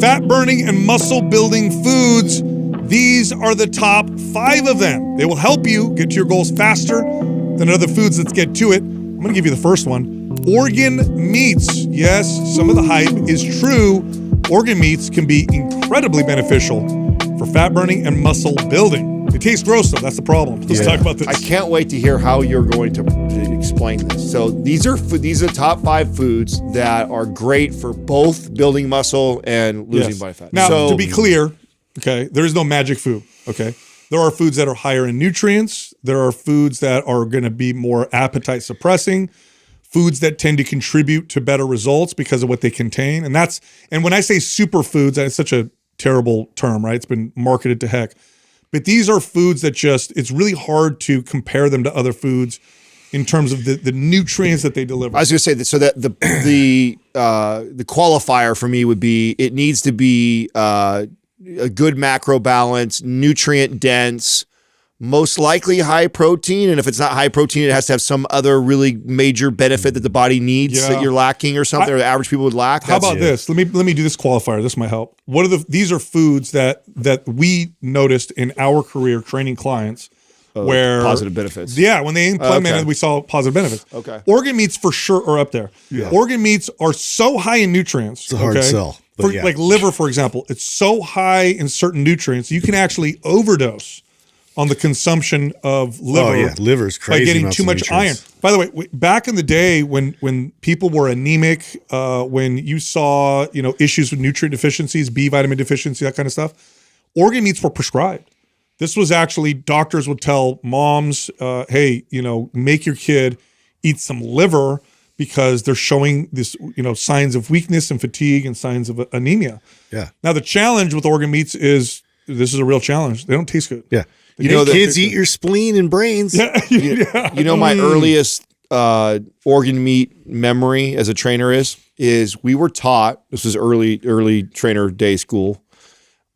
Fat burning and muscle building foods. These are the top 5 of them. They will help you get to your goals faster than other foods. Let's get to it. I'm going to give you the first one. Organ meats. Yes, some of the hype is true. Organ meats can be incredibly beneficial for fat burning and muscle building. It tastes gross though, that's the problem. Let's talk about this. I can't wait to hear how you're going to explain this. So these are the top 5 foods that are great for both building muscle and losing body fat. Now, to be clear, okay, there is no magic food, okay? There are foods that are higher in nutrients. There are foods that are gonna be more appetite suppressing, foods that tend to contribute to better results because of what they contain. And when I say superfoods, it's such a terrible term, right? It's been marketed to heck. But these are foods that it's really hard to compare them to other foods in terms of the nutrients that they deliver. I was going to say that, so that the qualifier for me would be, it needs to be a good macro balance, nutrient dense, most likely high protein. And if it's not high protein, it has to have some other really major benefit that the body needs that you're lacking or something, or the average people would lack. How about this? Let me do this qualifier. This might help. These are foods that we noticed in our career training clients where positive benefits. Yeah, when they implemented, we saw positive benefits. Okay. Organ meats for sure are up there. Yeah. Organ meats are so high in nutrients. It's a hard sell. Like liver, for example, it's so high in certain nutrients, you can actually overdose on the consumption of liver. Oh yeah, liver's crazy. By getting too much iron. By the way, back in the day when people were anemic, when you saw issues with nutrient deficiencies, B vitamin deficiency, that kind of stuff, organ meats were prescribed. This was actually, doctors would tell moms, hey, make your kid eat some liver because they're showing this, signs of weakness and fatigue and signs of anemia. Yeah. Now the challenge with organ meats is, this is a real challenge. They don't taste good. Yeah. Kids eat your spleen and brains. Yeah. My earliest organ meat memory as a trainer is we were taught, this was early trainer day school,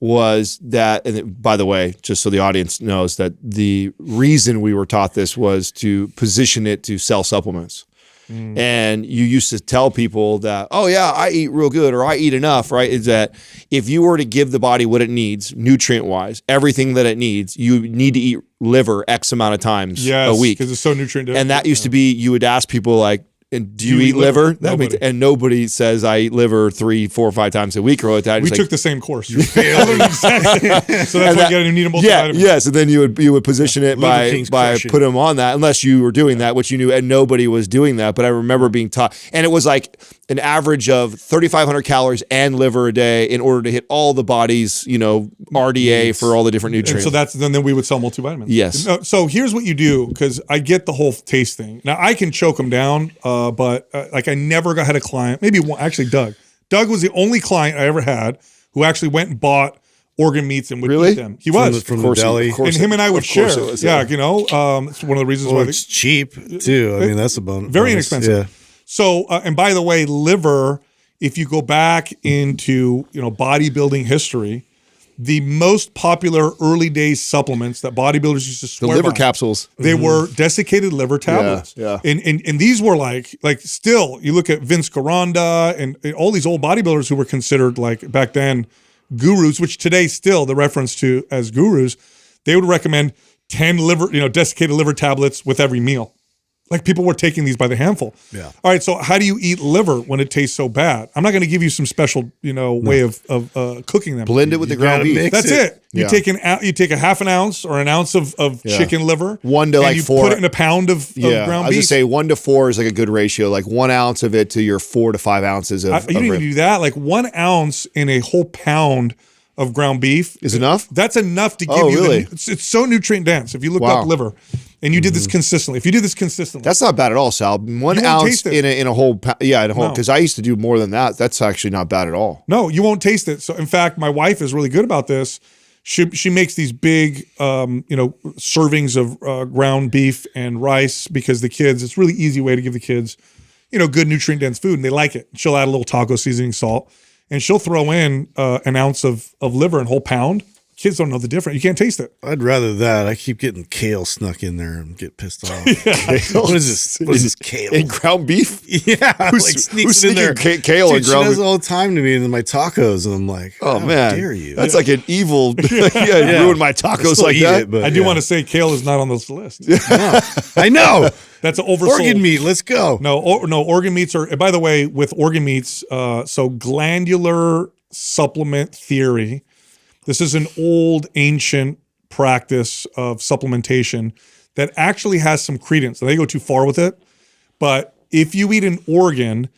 was that, and by the way, just so the audience knows, that the reason we were taught this was to position it to sell supplements. And you used to tell people that, oh yeah, I eat real good, or I eat enough, right? Is that if you were to give the body what it needs, nutrient-wise, everything that it needs, you need to eat liver X amount of times a week. Because it's so nutrient dense. And that used to be, you would ask people like, and do you eat liver? Nobody. And nobody says I eat liver 3, 4, 5 times a week or like that. We took the same course. You failed. So that's why you need a multivitamin. Yes, and then you would position it by put them on that, unless you were doing that, which you knew, and nobody was doing that. But I remember being taught, and it was like an average of 3,500 calories and liver a day in order to hit all the body's, RDA for all the different nutrients. And so then we would sell multivitamins. Yes. So here's what you do, because I get the whole taste thing. Now I can choke them down, but I never had a client, maybe one, actually Doug. Doug was the only client I ever had who actually went and bought organ meats and would eat them. He was. From the deli. And him and I would share. It's one of the reasons why it's cheap too. I mean, that's a bonus. Very inexpensive. Yeah. So, and by the way, liver, if you go back into, bodybuilding history, the most popular early days supplements that bodybuilders used to swear the liver by, capsules. They were desiccated liver tablets. Yeah. And these were like still, you look at Vince Caranda and all these old bodybuilders who were considered like back then gurus, which today still the reference to as gurus, they would recommend 10 desiccated liver tablets with every meal. Like people were taking these by the handful. Yeah. All right. So how do you eat liver when it tastes so bad? I'm not going to give you some special, way of cooking them. Blend it with the ground beef. That's it. You take a half an ounce or an ounce of chicken liver. 1 to like 4. Put it in a pound of ground beef. I was going to say 1 to 4 is like a good ratio. Like 1 ounce of it to your 4 to 5 ounces of. You don't even do that. Like 1 ounce in a whole pound of ground beef is enough. That's enough to give you. Really? It's so nutrient dense. If you looked up liver, and you did this consistently, if you did this consistently, that's not bad at all, Sal. 1 ounce in a whole, in a whole. Because I used to do more than that. That's actually not bad at all. No, you won't taste it. So in fact, my wife is really good about this. She makes these big, servings of ground beef and rice because the kids. It's a really easy way to give the kids, good nutrient dense food, and they like it. She'll add a little taco seasoning, salt. And she'll throw in an ounce of liver and whole pound. kids don't know the difference. You can't taste it. I'd rather that. I keep getting kale snuck in there and get pissed off. What is this? What is this kale? And ground beef? Yeah, who's sneaking kale and She ground does beef? all the time to me in my tacos, and I'm like, Oh how man, dare you? That's like an evil. Ruin my tacos like that. But I do want to say kale is not on this list. No. I know. That's an oversold. Organ meat. Let's go. No, organ meats are. By the way, with organ meats, so glandular supplement theory. This is an old, ancient practice of supplementation that actually has some credence. They go too far with it, but if you eat an organ,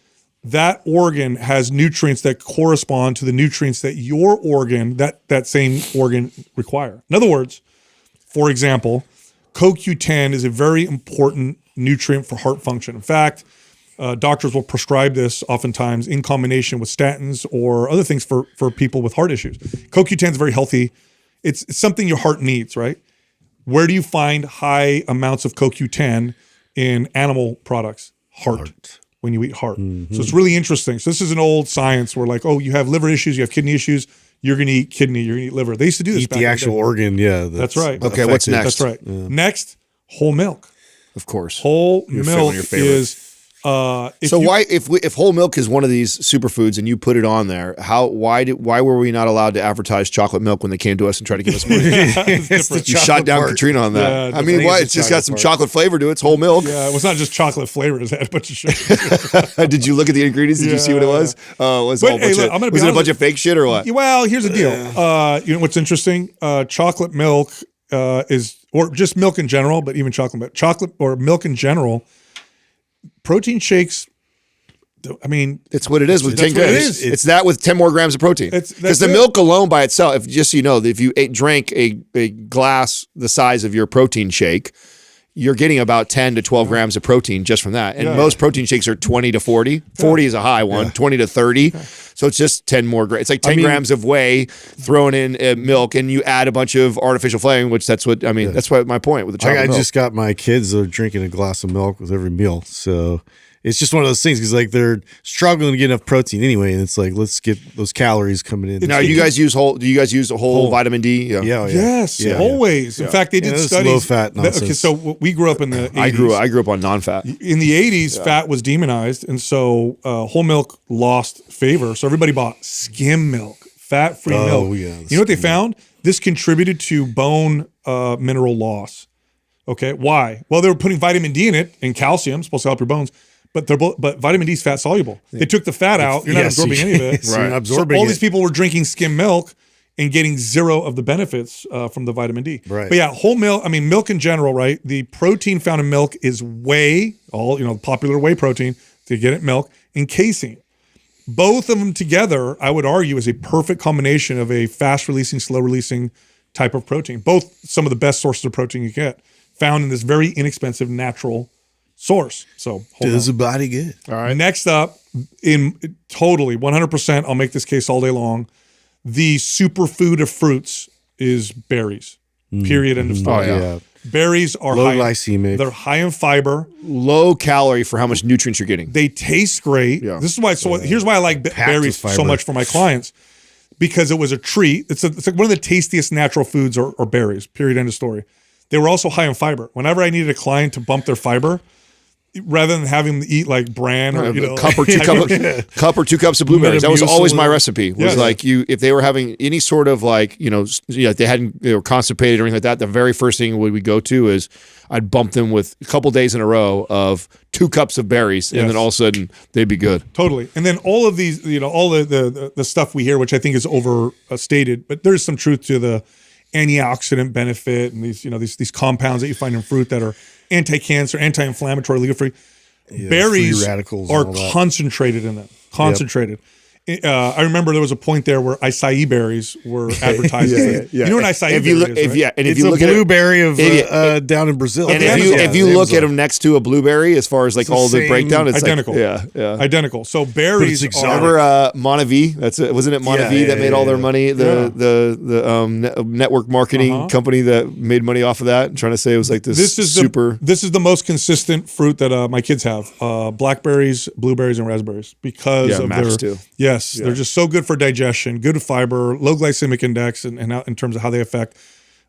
that organ has nutrients that correspond to the nutrients that your organ, that same organ, require. In other words, for example, CoQ10 is a very important nutrient for heart function. In fact, doctors will prescribe this oftentimes in combination with statins or other things for people with heart issues. CoQ10 is very healthy. It's something your heart needs, right? Where do you find high amounts of CoQ10 in animal products? Heart. When you eat heart. Mm-hmm. So it's really interesting. So this is an old science where like, oh, you have liver issues, you have kidney issues, you're going to eat kidney, you're going to eat liver. They used to do this. Eat the actual organ, yeah. That's right. Okay, what's next? That's right. Yeah. Next, whole milk. Of course. Whole milk is... if whole milk is one of these superfoods and you put it on there, why were we not allowed to advertise chocolate milk when they came to us and tried to give us money? You shot down Katrina on that. Yeah, I mean, why? It's just got some chocolate flavor to it. It's whole milk. Yeah, it was not just chocolate flavor. It had a bunch of sugar. Did you look at the ingredients? Did you see what it was? Was it a bunch of fake shit or what? Well, here's the deal. You know what's interesting? Chocolate milk or just milk in general, but even chocolate or milk in general. Protein shakes, I mean, it's what it is with 10 grams. It's that with 10 more grams of protein. Because the milk alone by itself, just so you know, if you drank a glass the size of your protein shake, you're getting about 10 to 12 grams of protein just from that. And most protein shakes are 20 to 40. 40 is a high one, 20 to 30. So it's just 10 more grams. It's like 10 grams of whey thrown in milk, and you add a bunch of artificial flavoring, which that's what my point with the chocolate milk. I just got my kids are drinking a glass of milk with every meal. So it's just one of those things because like they're struggling to get enough protein anyway, and it's like let's get those calories coming in. Now, do you guys use whole vitamin D? Yeah. Yes, always. In fact, they did studies. Low fat nonsense. Okay, so we grew up in the 80s. I grew up on non-fat. In the 80s, fat was demonized, and so whole milk lost favor. So everybody bought skim milk, fat-free milk. Yeah, you know what they found? This contributed to bone mineral loss. Okay, why? Well, they were putting vitamin D in it and calcium, supposed to help your bones. But vitamin D is fat soluble. They took the fat out. You're not absorbing any of it. Right. Absorbing all these people were drinking skim milk and getting zero of the benefits from the vitamin D. Right. But yeah, whole milk. I mean, milk in general, right? The protein found in milk is whey, popular whey protein to get it, milk, and casein. Both of them together, I would argue, is a perfect combination of a fast-releasing, slow-releasing type of protein. Both some of the best sources of protein you get, found in this very inexpensive natural source. So does the body good? All right. Next up, in totally 100%, I'll make this case all day long. The superfood of fruits is berries. Period. End of story. Oh, yeah. Berries are low glycemic. They're high in fiber, low calorie for how much nutrients you're getting. They taste great. Yeah. This is why. So here's why I like berries so much for my clients, because it was a treat. It's like one of the tastiest natural foods are berries. Period. End of story. They were also high in fiber. Whenever I needed a client to bump their fiber, rather than having them eat like bran or cup or 2 cups of blueberries, that was always my recipe. Was like if they were having any sort of like they were constipated or anything like that, the very first thing we go to is I'd bump them with a couple days in a row of 2 cups of berries, and then all of a sudden they'd be good. Totally. And then all of these, all the stuff we hear, which I think is overstated, but there's some truth to the antioxidant benefit and these compounds that you find in fruit that are anti-cancer, anti-inflammatory, legal-free. Berries are concentrated in them. Concentrated. Yep. I remember there was a point there where acai berries were advertised. You know what acai berry is, right? And if you look at blueberry of down in Brazil. And if you look at them next to a blueberry, as far as like all the breakdown, it's identical. Identical. So berries Remember Monavi? Wasn't it Monavi that made all their money? The network marketing company that made money off of that, trying to say it was like this super. This is the most consistent fruit that my kids have: blackberries, blueberries, and raspberries because of their Yes, they're just so good for digestion, good fiber, low glycemic index, and how, in terms of how they affect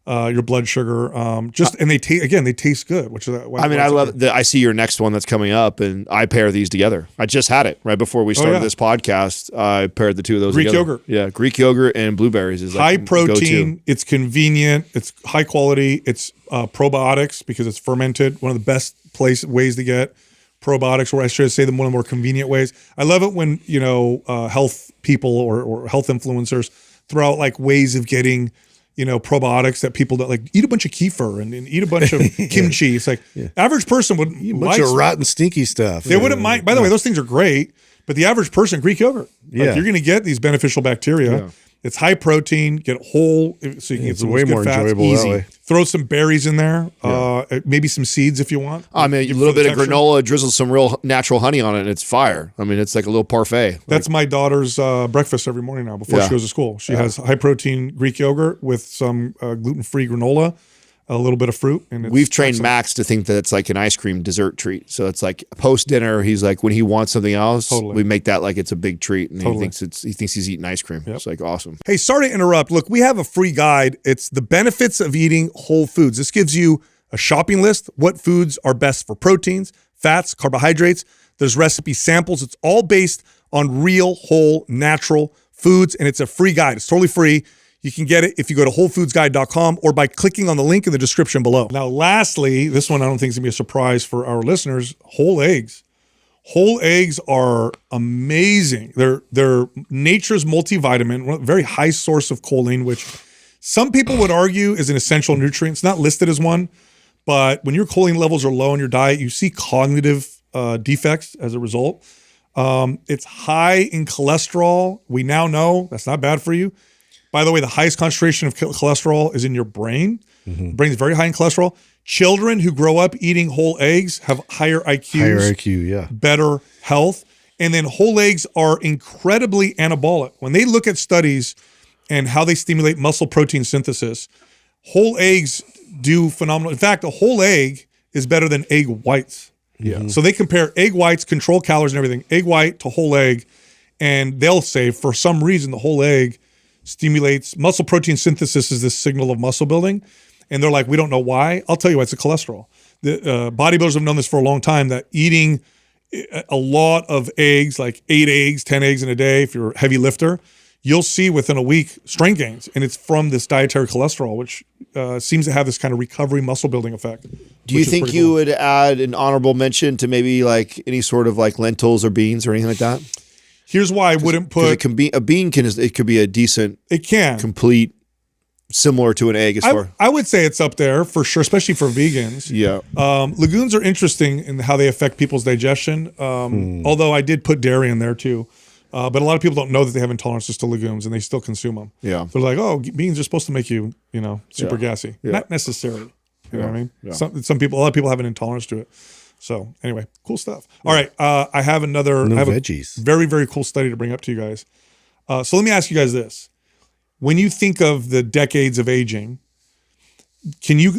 your blood sugar. And they taste good, which is why I love that. I see your next one that's coming up, and I pair these together. I just had it right before we started this podcast. I paired the two of those Greek together. yogurt. Yeah, Greek yogurt and blueberries is high like protein. go-to. It's convenient. It's high quality. It's probiotics because it's fermented. One of the best ways to get probiotics, or I should say, one of the more convenient ways. I love it when health people or health influencers throw out like ways of getting probiotics that people don't like. Eat a bunch of kefir and eat a bunch of kimchi. It's like average person would eat a bunch of rotten, stinky stuff. They wouldn't mind. By the way, those things are great, but the average person, Greek yogurt, like, you're going to get these beneficial bacteria. Yeah. It's high protein, get whole, so you can get some way good more fats. enjoyable Easy. that way. Throw some berries in there, maybe some seeds if you want. I mean, a little bit of granola, drizzle some real natural honey on it, and it's fire. I mean, it's like a little parfait. That's my daughter's breakfast every morning now before she goes to school. She has high protein Greek yogurt with some gluten-free granola, a little bit of fruit. And we've trained Max to think that it's like an ice cream dessert treat. So it's like post dinner, he's like, when he wants something else, we make that like it's a big treat, and he thinks he's eating ice cream. It's like awesome. Hey, sorry to interrupt. Look, we have a free guide. It's the benefits of eating whole foods. This gives you a shopping list, what foods are best for proteins, fats, carbohydrates. There's recipe samples. It's all based on real, whole, natural foods, and it's a free guide. It's totally free. You can get it if you go to wholefoodsguide.com or by clicking on the link in the description below. Now, lastly, this one I don't think is going to be a surprise for our listeners, whole eggs. Whole eggs are amazing. They're nature's multivitamin, very high source of choline, which some people would argue is an essential nutrient. It's not listed as one, but when your choline levels are low in your diet, you see cognitive defects as a result. It's high in cholesterol. We now know that's not bad for you. By the way, the highest concentration of cholesterol is in your brain. The brain is very high in cholesterol. Children who grow up eating whole eggs have higher IQs, better health. And then whole eggs are incredibly anabolic. When they look at studies and how they stimulate muscle protein synthesis, whole eggs do phenomenal. In fact, a whole egg is better than egg whites. So they compare egg whites, control calories and everything, egg white to whole egg, and they'll say for some reason the whole egg stimulates muscle protein synthesis is this signal of muscle building. And they're like, we don't know why. I'll tell you why. It's the cholesterol. The bodybuilders have known this for a long time, that eating a lot of eggs, like 8 eggs, 10 eggs in a day, if you're a heavy lifter, you'll see within a week strength gains. And it's from this dietary cholesterol, which seems to have this kind of recovery muscle building effect. Do you think you would add an honorable mention to maybe like any sort of like lentils or beans or anything like that? Here's why I wouldn't put it can be a bean it could be a decent, complete, similar to an egg as far. I would say it's up there for sure, especially for vegans. Yeah. Legumes are interesting in how they affect people's digestion. Although I did put dairy in there too. But a lot of people don't know that they have intolerances to legumes and they still consume them. Yeah. They're like, oh, beans are supposed to make you, super gassy. Not necessarily. You know what I mean? Yeah. A lot of people have an intolerance to it. So anyway, cool stuff. All right. I have veggies. A very, very cool study to bring up to you guys. So let me ask you guys this. When you think of the decades of aging, can you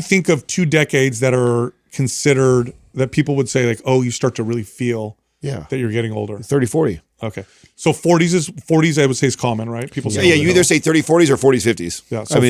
think of 2 decades that are considered, that people would say like, oh, you start to really feel that you're getting older? 30, 40. Okay. So 40s I would say is common, right? People say you either say 30, 40s or 40s, 50s. Yeah. So,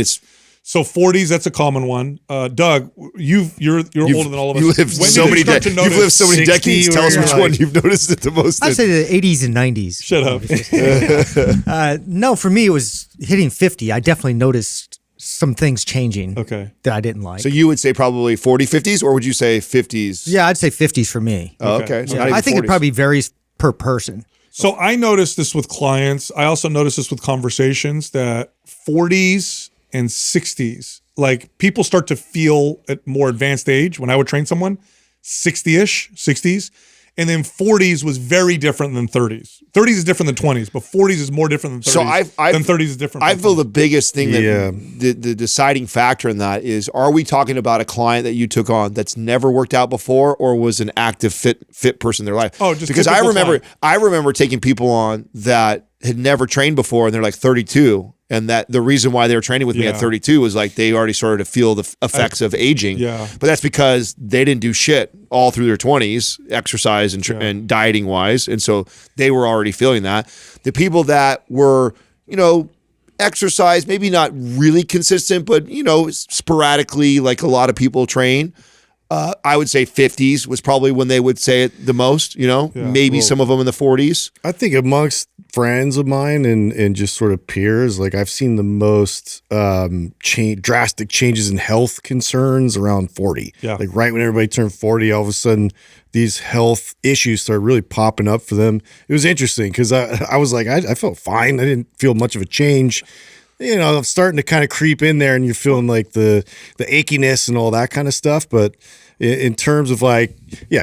so 40s, that's a common one. Doug, you're older than all of us. You've lived so many decades. Tell us which one you've noticed it the most. I'd say the 80s and 90s. Shut up. No, for me, it was hitting 50. I definitely noticed some things changing that I didn't like. So you would say probably 40, 50s, or would you say 50s? Yeah, I'd say 50s for me. Oh, okay. So I think 40s. It probably varies per person. So I noticed this with clients. I also noticed this with conversations, that 40s and 60s, like people start to feel at more advanced age. When I would train someone, 60s, and then 40s was very different than 30s. 30s is different than 20s, but 40s is more different than 30s. So 30s is different. I feel the biggest thing that the deciding factor in that is, are we talking about a client that you took on that's never worked out before, or was an active fit person in their life? Oh, just because I remember taking people on that had never trained before, and they're like 32, And that the reason why they were training with me at 32 was like they already started to feel the effects of aging. Yeah. But that's because they didn't do shit all through their 20s, exercise and dieting wise. And so they were already feeling that. The people that were, you know, exercise, maybe not really consistent, but, you know, sporadically, like a lot of people train. I would say 50s was probably when they would say it the most, you know, maybe some of them in the 40s. I think amongst friends of mine and just sort of peers, like I've seen the most drastic changes in health concerns around 40. Yeah. Like right when everybody turned 40, all of a sudden these health issues started really popping up for them. It was interesting because I was like, I felt fine. I didn't feel much of a change. You know, I'm starting to kind of creep in there and you're feeling like the achiness and all that kind of stuff. But in terms of like,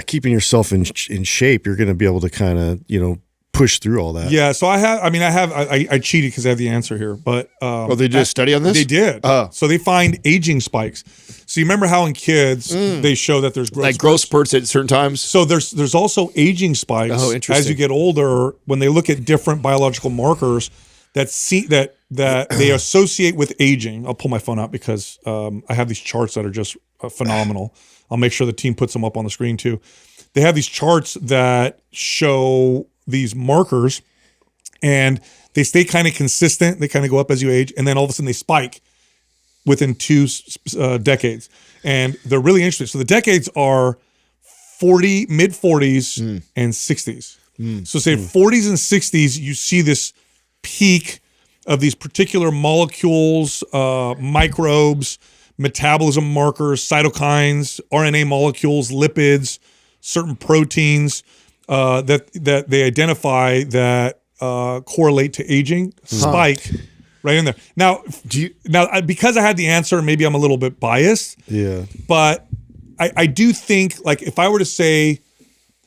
keeping yourself in shape, you're going to be able to kind of, you know, push through all that. Yeah. So I cheated because I have the answer here, but, They did a study on this? They did. So they find aging spikes. So you remember how in kids, they show that there's growth spurts at certain times. So there's also aging spikes as you get older when they look at different biological markers that they associate with aging. I'll pull my phone out because I have these charts that are just phenomenal. I'll make sure the team puts them up on the screen too. They have these charts that show these markers and they stay kind of consistent. They kind of go up as you age and then all of a sudden they spike within 2 decades. And they're really interesting. So the decades are mid 40s and 60s. So say 40s and 60s, you see this peak of these particular molecules, microbes, metabolism markers, cytokines, RNA molecules, lipids, certain proteins that they identify that correlate to aging, spike right in there. Now, because I had the answer, maybe I'm a little bit biased. Yeah. But I do think, like, if I were to say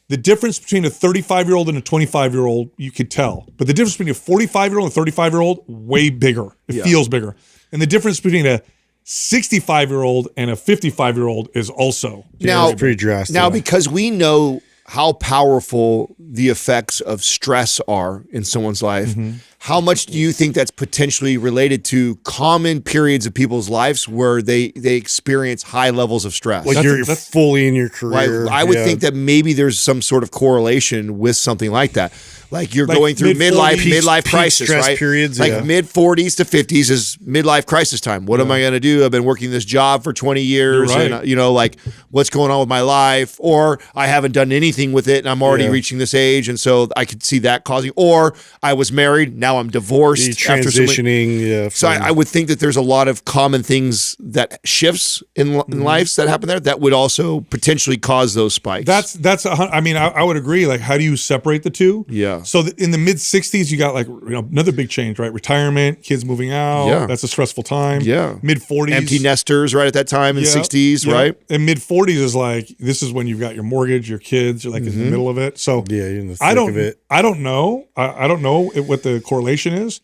the difference between a 35-year-old and a 25-year-old, you could tell. But the difference between a 45-year-old and a 35-year-old, way bigger. It feels bigger. And the difference between a 65-year-old and a 55-year-old is also pretty drastic. Now, because we know how powerful the effects of stress are in someone's life, how much do you think that's potentially related to common periods of people's lives where they experience high levels of stress? Like you're fully in your career. I would think that maybe there's some sort of correlation with something like that. Like you're going through midlife crisis, right? Periods, like mid 40s to 50s is midlife crisis time. What am I going to do? I've been working this job for 20 years and you know, like what's going on with my life? Or I haven't done anything with it and I'm already reaching this age. And so I could see that causing, or I was married, now I'm divorced. Transitioning. So I would think that there's a lot of common things that shifts in lives that happen there that would also potentially cause those spikes. I would agree. Like, how do you separate the two? Yeah. So in the mid 60s, you got like, you know, another big change, right? Retirement, kids moving out. Yeah. That's a stressful time. Yeah. Mid 40s. Empty nesters right at that time in the 60s, right? And mid 40s is like, this is when you've got your mortgage, your kids, you're like in the middle of it. So you're in the thick of it. I don't know. I don't know what the correlation is,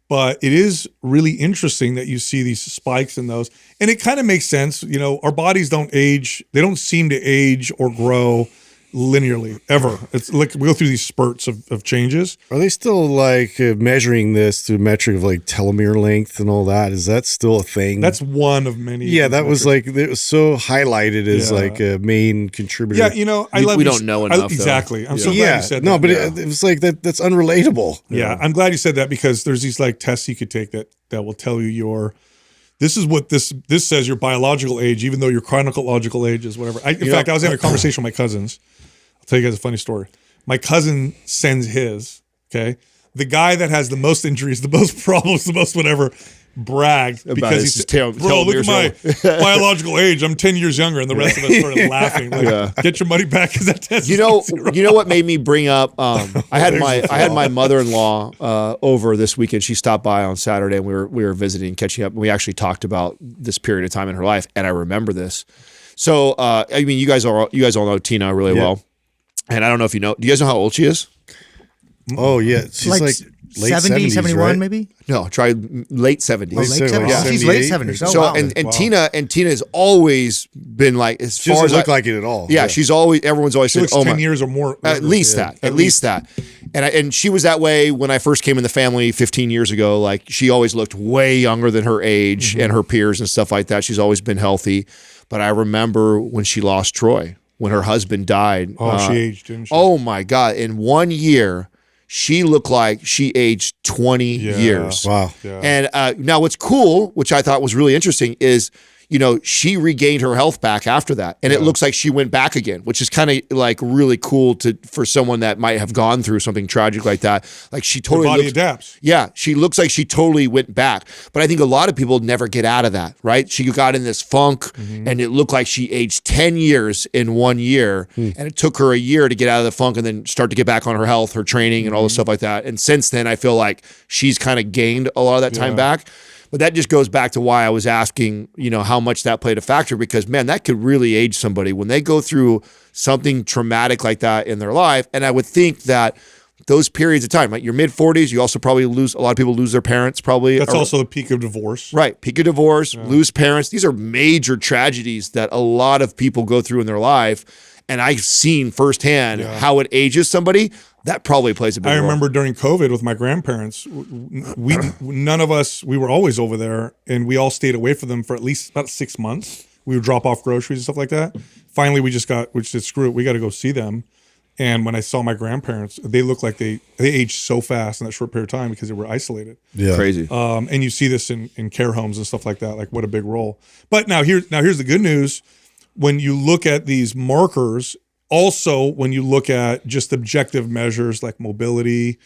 but it is really interesting that you see these spikes in those. And it kind of makes sense. You know, our bodies don't age. They don't seem to age or grow linearly ever. It's like we go through these spurts of changes. Are they still like measuring this through metric of like telomere length and all that? Is that still a thing? That's one of many. Yeah, that was like, it was so highlighted as like a main contributor. Yeah, you know, we don't know enough. Exactly. I'm so glad you said that. No, but it was like that's unrelatable. Yeah, I'm glad you said that because there's these like tests you could take that will tell you this is what this says your biological age, even though your chronological age is whatever. In fact, I was having a conversation with my cousins. I'll tell you guys a funny story. My cousin sends his, okay? The guy that has the most injuries, the most problems, the most whatever, bragged because he said, bro, look at my biological age. I'm 10 years younger. And the rest of us started laughing. Like, get your money back because that test you know what made me bring up, I had my mother-in-law over this weekend. She stopped by on Saturday and we were visiting, catching up. And we actually talked about this period of time in her life. And I remember this. So, I mean, you guys all know Tina really well. And I don't know if you know. Do you guys know how old she is? Oh, yeah. She's like late 70, 70s, 71 right? maybe? No, try late 70s. Oh, late 70s. Yeah. She's late 70s. Oh, So wow. and Tina has always been like, as She far doesn't as look like it at all. Yeah, everyone's always She said, looks 10 years or more. at least that. And she was that way when I first came in the family 15 years ago. Like, she always looked way younger than her age and her peers and stuff like that. She's always been healthy. But I remember when she lost Troy, when her husband died. Oh, she aged, didn't she? Oh my God. In 1 year, she looked like she aged 20 years. Wow. And now what's cool, which I thought was really interesting, is, you know, she regained her health back after that. And it looks like she went back again, which is kind of like really cool for someone that might have gone through something tragic like that. Like, she totally Her body adapts. Yeah, she looks like she totally went back. But I think a lot of people never get out of that, right? She got in this funk and it looked like she aged 10 years in 1 year. And it took her a year to get out of the funk and then start to get back on her health, her training and all this stuff like that. And since then, I feel like she's kind of gained a lot of that time back. But that just goes back to why I was asking, you know, how much that played a factor, because, man, that could really age somebody when they go through something traumatic like that in their life. And I would think that those periods of time, like your mid-40s, you also probably lose, a lot of people lose their parents probably. That's also the peak of divorce. Right. Peak of divorce, lose parents. These are major tragedies that a lot of people go through in their life. And I've seen firsthand how it ages somebody. That probably plays a big role. I remember during COVID with my grandparents, none of us, we were always over there, and we all stayed away from them for at least about 6 months. We would drop off groceries and stuff like that. Finally, we said, screw it, we got to go see them. And when I saw my grandparents, they looked like they aged so fast in that short period of time because they were isolated. Yeah. Crazy. And you see this in care homes and stuff like that. Like, what a big role. But now here's the good news. When you look at these markers, also when you look at just objective measures like mobility,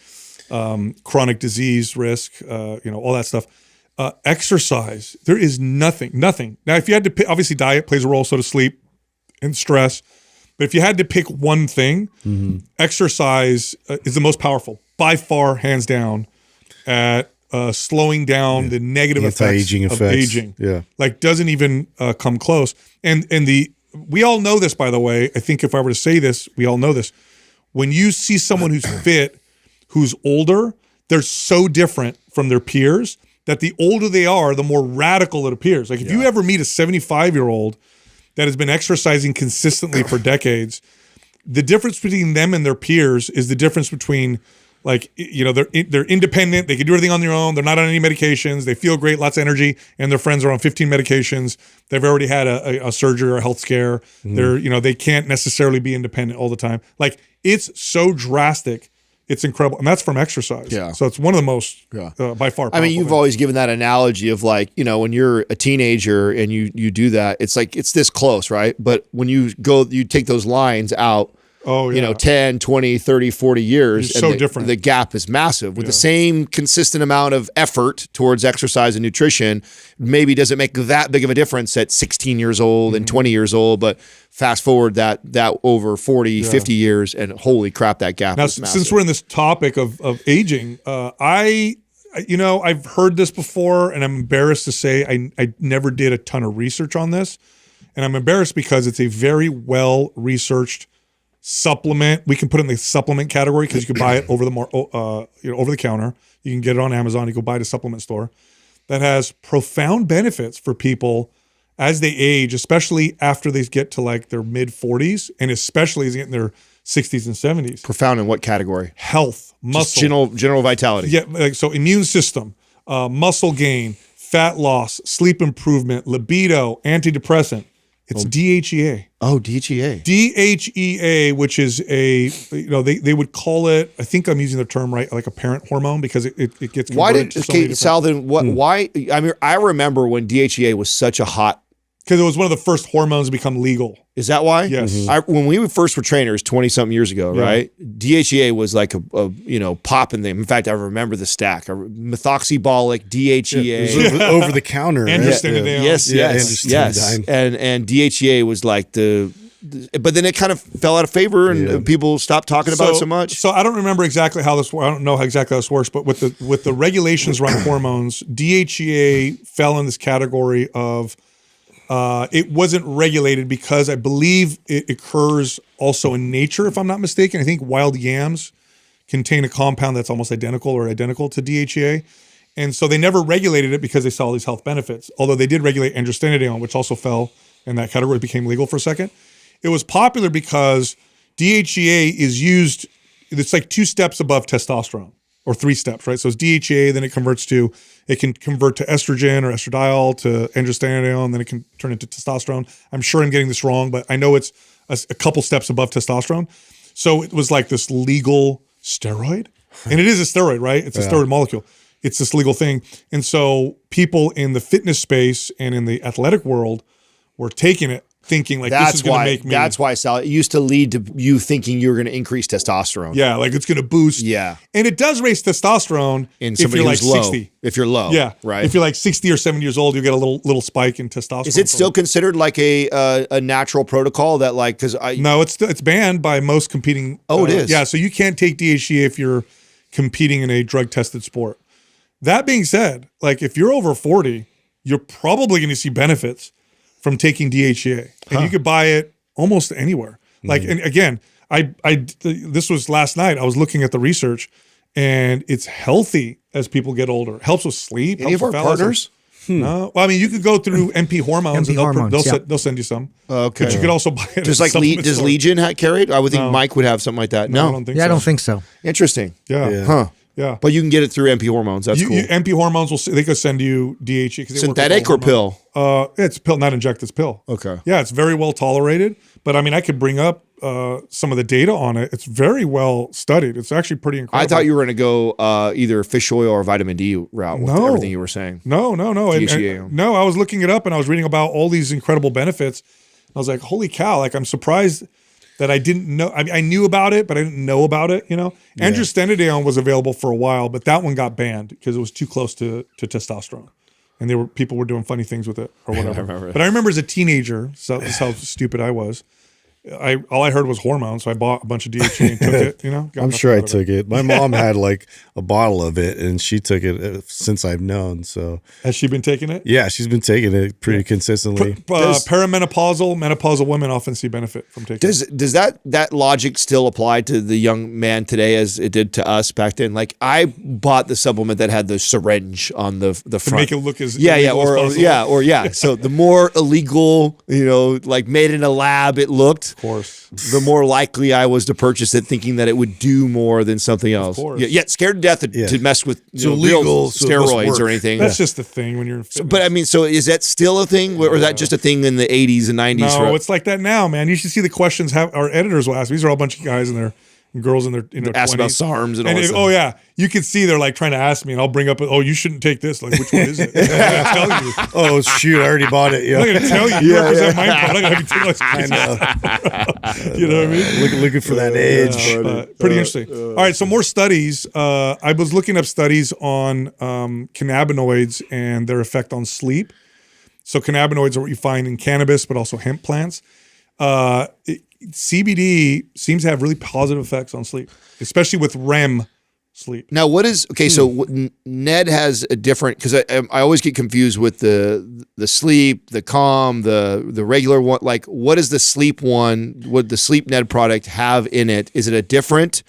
chronic disease risk, all that stuff, exercise, there is nothing. Now, if you had to pick, obviously diet plays a role, so does sleep and stress. But if you had to pick one thing, exercise is the most powerful, by far, hands down, at slowing down the negative effects of aging. Yeah. Like, doesn't even come close. And we all know this, by the way. I think if I were to say this, we all know this. When you see someone who's fit, who's older, they're so different from their peers that the older they are, the more radical it appears. Like, if you ever meet a 75-year-old that has been exercising consistently for decades, the difference between them and their peers is the difference between, like, they're independent. They can do everything on their own. They're not on any medications. They feel great, lots of energy, and their friends are on 15 medications. They've already had a surgery or a health scare. They can't necessarily be independent all the time. Like, it's so drastic. It's incredible. And that's from exercise. Yeah. So it's one of the most, by far, I mean, you've always given that analogy of, like, when you're a teenager and you do that, it's like, it's this close, right? But when you take those lines out, 10, 20, 30, 40 years. It's so different. The gap is massive. With the same consistent amount of effort towards exercise and nutrition, maybe doesn't make that big of a difference at 16 years old and 20 years old, but fast forward that over 40, 50 years, and holy crap, that gap is massive. Since we're in this topic of aging, I've heard this before, and I'm embarrassed to say I never did a ton of research on this. And I'm embarrassed because it's a very well-researched supplement. We can put it in the supplement category because you can buy it over the counter. You can get it on Amazon. You go buy it at a supplement store that has profound benefits for people as they age, especially after they get to like their mid 40s, and especially as they get in their 60s and 70s. Profound in what category? Health, muscle, general vitality. Yeah, like, so immune system, muscle gain, fat loss, sleep improvement, libido, antidepressant. It's DHEA. Oh, DHEA. DHEA, which is they would call it, I think I'm using the term right, like a parent hormone, because it gets converted to so many different. Sal, then why? I mean, I remember when DHEA was such a hot. Because it was one of the first hormones to become legal. Is that why? Yes. When we first were trainers 20-something years ago, right? DHEA was like a popping thing. In fact, I remember the stack. Methoxybolic, DHEA. It was over the counter. Androstenedione. Yes. And DHEA was like but then it kind of fell out of favor and people stopped talking about it so much. So I don't remember exactly how this works. I don't know how exactly how this works, but with the regulations around hormones, DHEA fell in this category of it wasn't regulated because I believe it occurs also in nature, if I'm not mistaken. I think wild yams contain a compound that's almost identical to DHEA. And so they never regulated it because they saw all these health benefits. Although they did regulate androstenedione, which also fell in that category. It became legal for a second. It was popular because DHEA is used it's like 2 steps above testosterone, or 3 steps, right? So it's DHEA, then it can convert to estrogen or estradiol to androstenedione, and then it can turn into testosterone. I'm sure I'm getting this wrong, but I know it's a couple steps above testosterone. So it was like this legal steroid, and it is a steroid, right? It's a steroid molecule. It's this legal thing. And so people in the fitness space and in the athletic world were taking it, thinking like, this is going to make me. That's why, Sal, it used to lead to you thinking you were going to increase testosterone. Yeah, like it's going to boost. Yeah. And it does raise testosterone In if you're like who's low. 60. If you're low. Yeah. Right. If you're like 60 or 70 years old, you get a little spike in testosterone. Is it still considered like a natural protocol that like, because I. No, it's banned by most competing. Oh, it is? Yeah, so you can't take DHEA if you're competing in a drug-tested sport. That being said, like if you're over 40, you're probably going to see benefits from taking DHEA, and you could buy it almost anywhere. Like, and again, this was last night. I was looking at the research, and it's healthy as people get older. It helps with sleep. Any of our partners? No, well, I mean, you could go through MP hormones. MP hormones, They'll send you some. Okay. But you could also buy it. Does at a supplement does store. Legion carry it? I would think Mike would have something like that. No. I don't think Yeah, so. I don't think so. Interesting. Yeah. Huh. Yeah. But you can get it through MP hormones. That's cool. MP hormones they could send you DHEA. 'cause they work with Synthetic all or hormones. pill? It's pill, not injected. It's pill. Okay. Yeah, it's very well tolerated. But I mean, I could bring up some of the data on it. It's very well studied. It's actually pretty incredible. I thought you were going to go either fish oil or vitamin D route with No. everything you were saying. No. DHEA. No, I was looking it up and I was reading about all these incredible benefits. I was like, holy cow! Like I'm surprised that I didn't know. I knew about it, but I didn't know about it. You know, androstenedione was available for a while, but that one got banned because it was too close to testosterone, and people were doing funny things with it or whatever. remember. But I remember as a teenager, so this is how stupid I was. All I heard was hormones, so I bought a bunch of DHEA and took it. You know, got I'm nothing sure I out of took it. My mom had like a bottle of it, and she took it since I've known. So Has she been taking it? yeah, she's been taking it pretty consistently. Menopausal women often see benefit from taking it. Does that logic still apply to the young man today as it did to us back then? Like I bought the supplement that had the syringe on the front To make it look as yeah illegal as possible. So the more illegal, like made in a lab it looked, Of course. the more likely I was to purchase it, thinking that it would do more than something else. course. Yeah, scared to death to mess with It's real illegal, so it must steroids or work. anything. That's just the thing when you're in fitness. But I mean, so is that still a thing, or is that just a thing in the 80s and 90s? No, it's like that now, man. You should see the questions our editors will ask. These are all a bunch of guys and girls in their ask 20s. about SARMs and all that stuff. Oh yeah, you can see they're like trying to ask me, and I'll bring up, oh, you shouldn't take this. Like, which one is it? I'm not gonna tell you. Oh shoot, I already bought it. I'm not Yeah, gonna tell you. You represent my product. I'm not gonna tell you. I know. You know what I mean? Looking for that age. Pretty interesting. All right, so more studies. I was looking up studies on cannabinoids and their effect on sleep. So cannabinoids are what you find in cannabis, but also hemp plants. CBD seems to have really positive effects on sleep, especially with REM sleep. Now, what is okay? So Ned has a different, because I always get confused with the sleep, the calm, the regular one. Like, what does the sleep one? What the sleep Ned product have in it? Is it a different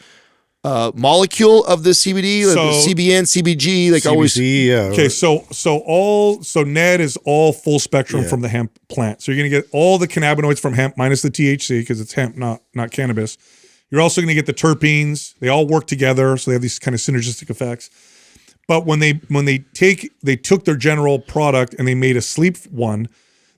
molecule of the CBD, like the CBN, CBG? Like always. CBC, yeah. Okay, so Ned is all full spectrum from the hemp plant. So you're gonna get all the cannabinoids from hemp minus the THC because it's hemp, not cannabis. You're also gonna get the terpenes. They all work together, so they have these kind of synergistic effects. But when they took their general product and they made a sleep one,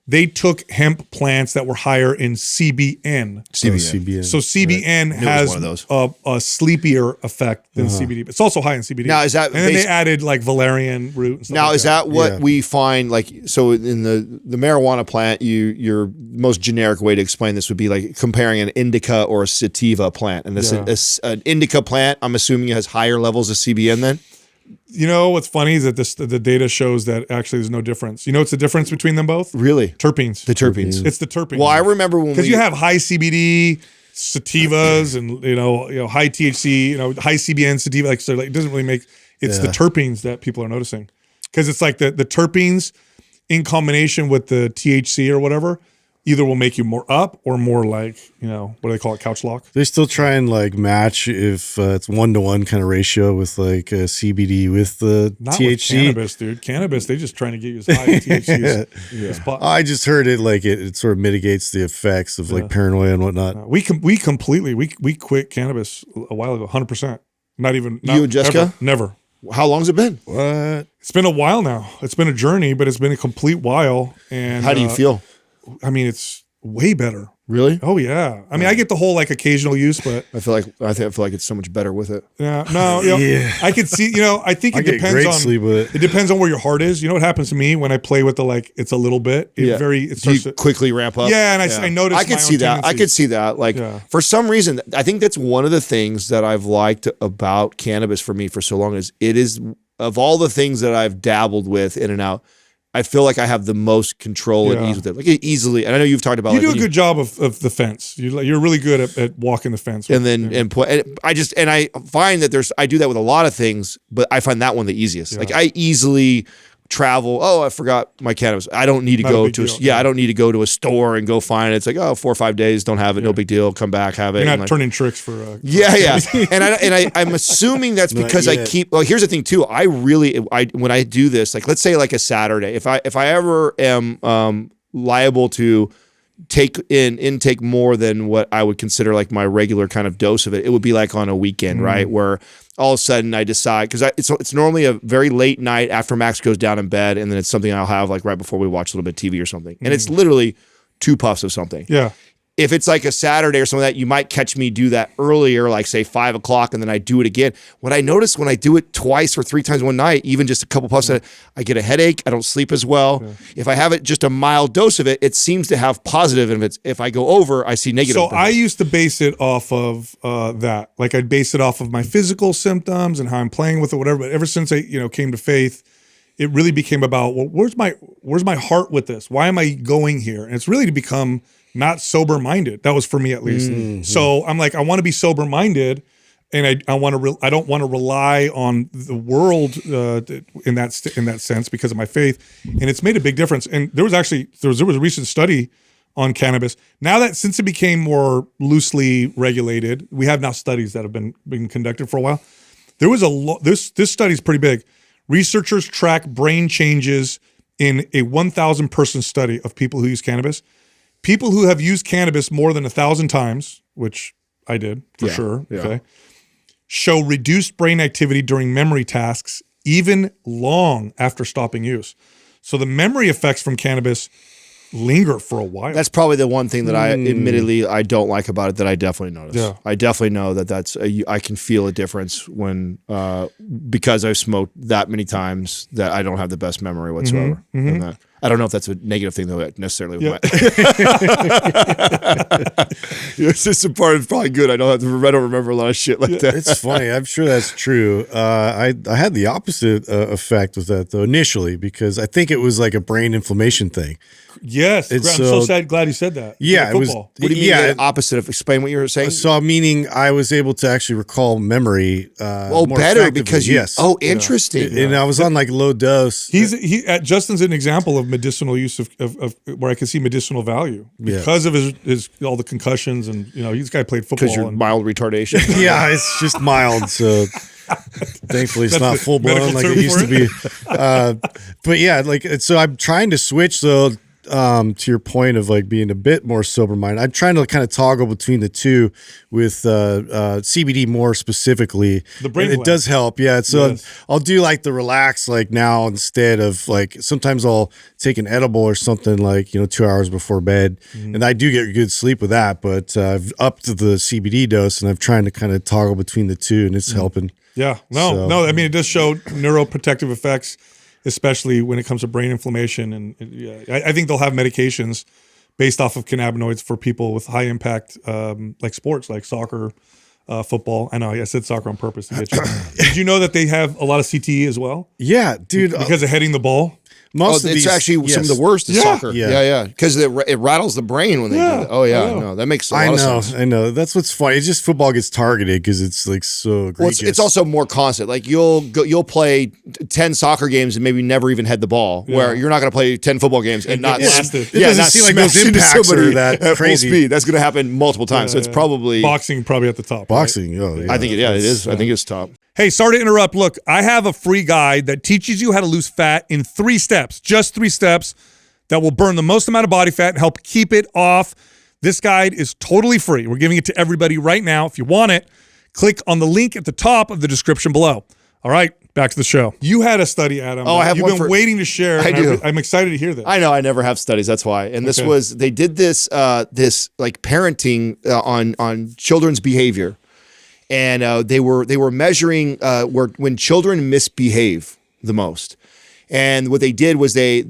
they took hemp plants that were higher in CBN. CBN. So CBN has one of those. a sleepier effect than CBD. But it's also high in CBD. Now, is that and then they added like valerian root and stuff Now, like is that what Yeah. we find? Like, so in the marijuana plant, your most generic way to explain this would be like comparing an indica or a sativa plant. And an indica plant, I'm assuming, it has higher levels of CBN then? You know what's funny is that the data shows that actually there's no difference. You know what's the difference between them both? Really? Terpenes. The terpenes. It's the terpenes. Well, I remember when because you have high CBD sativas and you know high THC, high CBN sativa. Like so, like it doesn't really make. It's the terpenes that people are noticing because it's like the terpenes in combination with the THC or whatever either will make you more up or more like, what do they call it? Couch lock. They still try and like match if it's 1-to-1 kind of ratio with like CBD with the Not THC. with cannabis, dude. Cannabis, they just trying to get you as high as THC as possible. I just heard it like it sort of mitigates the effects of like paranoia and whatnot. We quit cannabis a while ago, 100%. Not You and Jessica? Never. How long's it been? What? It's been a while now. It's been a journey, but it's been a complete while. And How do you feel? I mean, it's way better. Really? Oh yeah. I mean, I get the whole like occasional use, but I feel like it's so much better with it. yeah, no, I could see. I think I it get depends great on. sleep with it. It depends on where your heart is. You know what happens to me when I play with the like? It's a little bit. It Do starts you to quickly ramp up? Yeah, and I noticed. I could see that. I could see that. Like for some reason, I think that's one of the things that I've liked about cannabis for me for so long is it is of all the things that I've dabbled with in and out. I feel like I have the most control and ease with it. Like easily, and I know you've talked about. You do a good job of the fence. You're really good at walking the fence. And then I find that I do that with a lot of things, but I find that one the easiest. Like I easily travel. Oh, I forgot my cannabis. I don't need to go to I don't need to go to a store and go find it. It's like 4 or 5 days, don't have it, no big deal. Come back, have it. You're not turning tricks for. Yeah. And I'm assuming that's because I keep. Well, here's the thing too. When I do this, like let's say like a Saturday, if I ever am liable to intake more than what I would consider like my regular kind of dose of it, it would be like on a weekend, right? Where all of a sudden I decide, because it's normally a very late night after Max goes down in bed, and then it's something I'll have like right before we watch a little bit of TV or something. And it's literally 2 puffs of something. Yeah. If it's like a Saturday or something like that, you might catch me do that earlier, like say 5 o'clock, and then I do it again. What I notice when I do it twice or 3 times one night, even just a couple puffs, I get a headache. I don't sleep as well. Yeah. If I have it just a mild dose of it, it seems to have positive. And if I go over, I see negative. So I used to base it off of that. Like I'd base it off of my physical symptoms and how I'm playing with it, whatever. But ever since I came to faith, it really became about, well, where's my heart with this? Why am I going here? And it's really to become not sober-minded. That was for me at least. Mm-hmm. So I'm like, I want to be sober-minded, and I don't want to rely on the world in that sense because of my faith. And it's made a big difference. And there was a recent study on cannabis. Now that since it became more loosely regulated, we have now studies that have been conducted for a while. There was this study is pretty big. Researchers track brain changes in a 1,000 person study of people who use cannabis. People who have used cannabis more than 1,000 times, which I did for sure, okay, show reduced brain activity during memory tasks even long after stopping use. So the memory effects from cannabis linger for a while. That's probably the one thing that I don't like about it that I definitely notice. Yeah. I definitely know I can feel a difference when because I've smoked that many times that I don't have the best memory whatsoever. Mm-hmm. I don't know if that's a negative thing though necessarily. Yeah. It's just a part. It's probably good. I don't remember a lot of shit like that. It's funny. I'm sure that's true. I had the opposite effect with that though initially because I think it was like a brain inflammation thing. Yes, I'm so glad you said that. Yeah, it was. What do you mean the opposite of? Explain what you were saying. So meaning I was able to actually recall memory. More better because you. Yes. Oh, interesting. And I was on like low dose. Justin's an example of medicinal use of where I can see medicinal value because of his all the concussions and this guy played football. Because you're mild retardation. Yeah, it's just mild. So. Thankfully, it's not full blown like it used to be. But yeah, so I'm trying to switch though. To your point of like being a bit more sober minded, I'm trying to kind of toggle between the two with CBD more specifically. The brain it does help, yeah. So I'll do like the relax like now instead of like sometimes I'll take an edible or something like 2 hours before bed, and I do get good sleep with that. But I've upped the CBD dose, and I'm trying to kind of toggle between the two, and it's helping. Yeah, no. I mean, it does show neuroprotective effects, especially when it comes to brain inflammation. And I think they'll have medications based off of cannabinoids for people with high impact, like sports, like soccer, football. I know I said soccer on purpose to get you. Did you know that they have a lot of CTE as well? Yeah, dude. Because of heading the ball? Most of it's these, actually some of the worst is Yeah. soccer. Yeah. Yeah. Because it rattles the brain when they do it. Oh, yeah. No, that makes a lot of sense. I know. That's what's funny. It's just football gets targeted because it's like so egregious. Well, it's also more constant. Like you'll play 10 soccer games and maybe never even head the ball. Where you're not going to play 10 football games and not. blasted. It doesn't seem like those smash into impacts somebody are that at crazy. full speed. That's going to happen multiple times. So it's probably boxing probably at the top. Boxing. Oh, yeah. I think it is. I think it's top. Hey, sorry to interrupt. Look, I have a free guide that teaches you how to lose fat in 3 steps, just 3 steps that will burn the most amount of body fat and help keep it off. This guide is totally free. We're giving it to everybody right now. If you want it, click on the link at the top of the description below. All right, back to the show. You had a study, Adam. Oh, I have You've one been for- waiting to share. I do. I'm excited to hear this. I know I never have studies. That's why. And this was they did this like parenting on children's behavior, and they were measuring when children misbehave the most. And what they did was they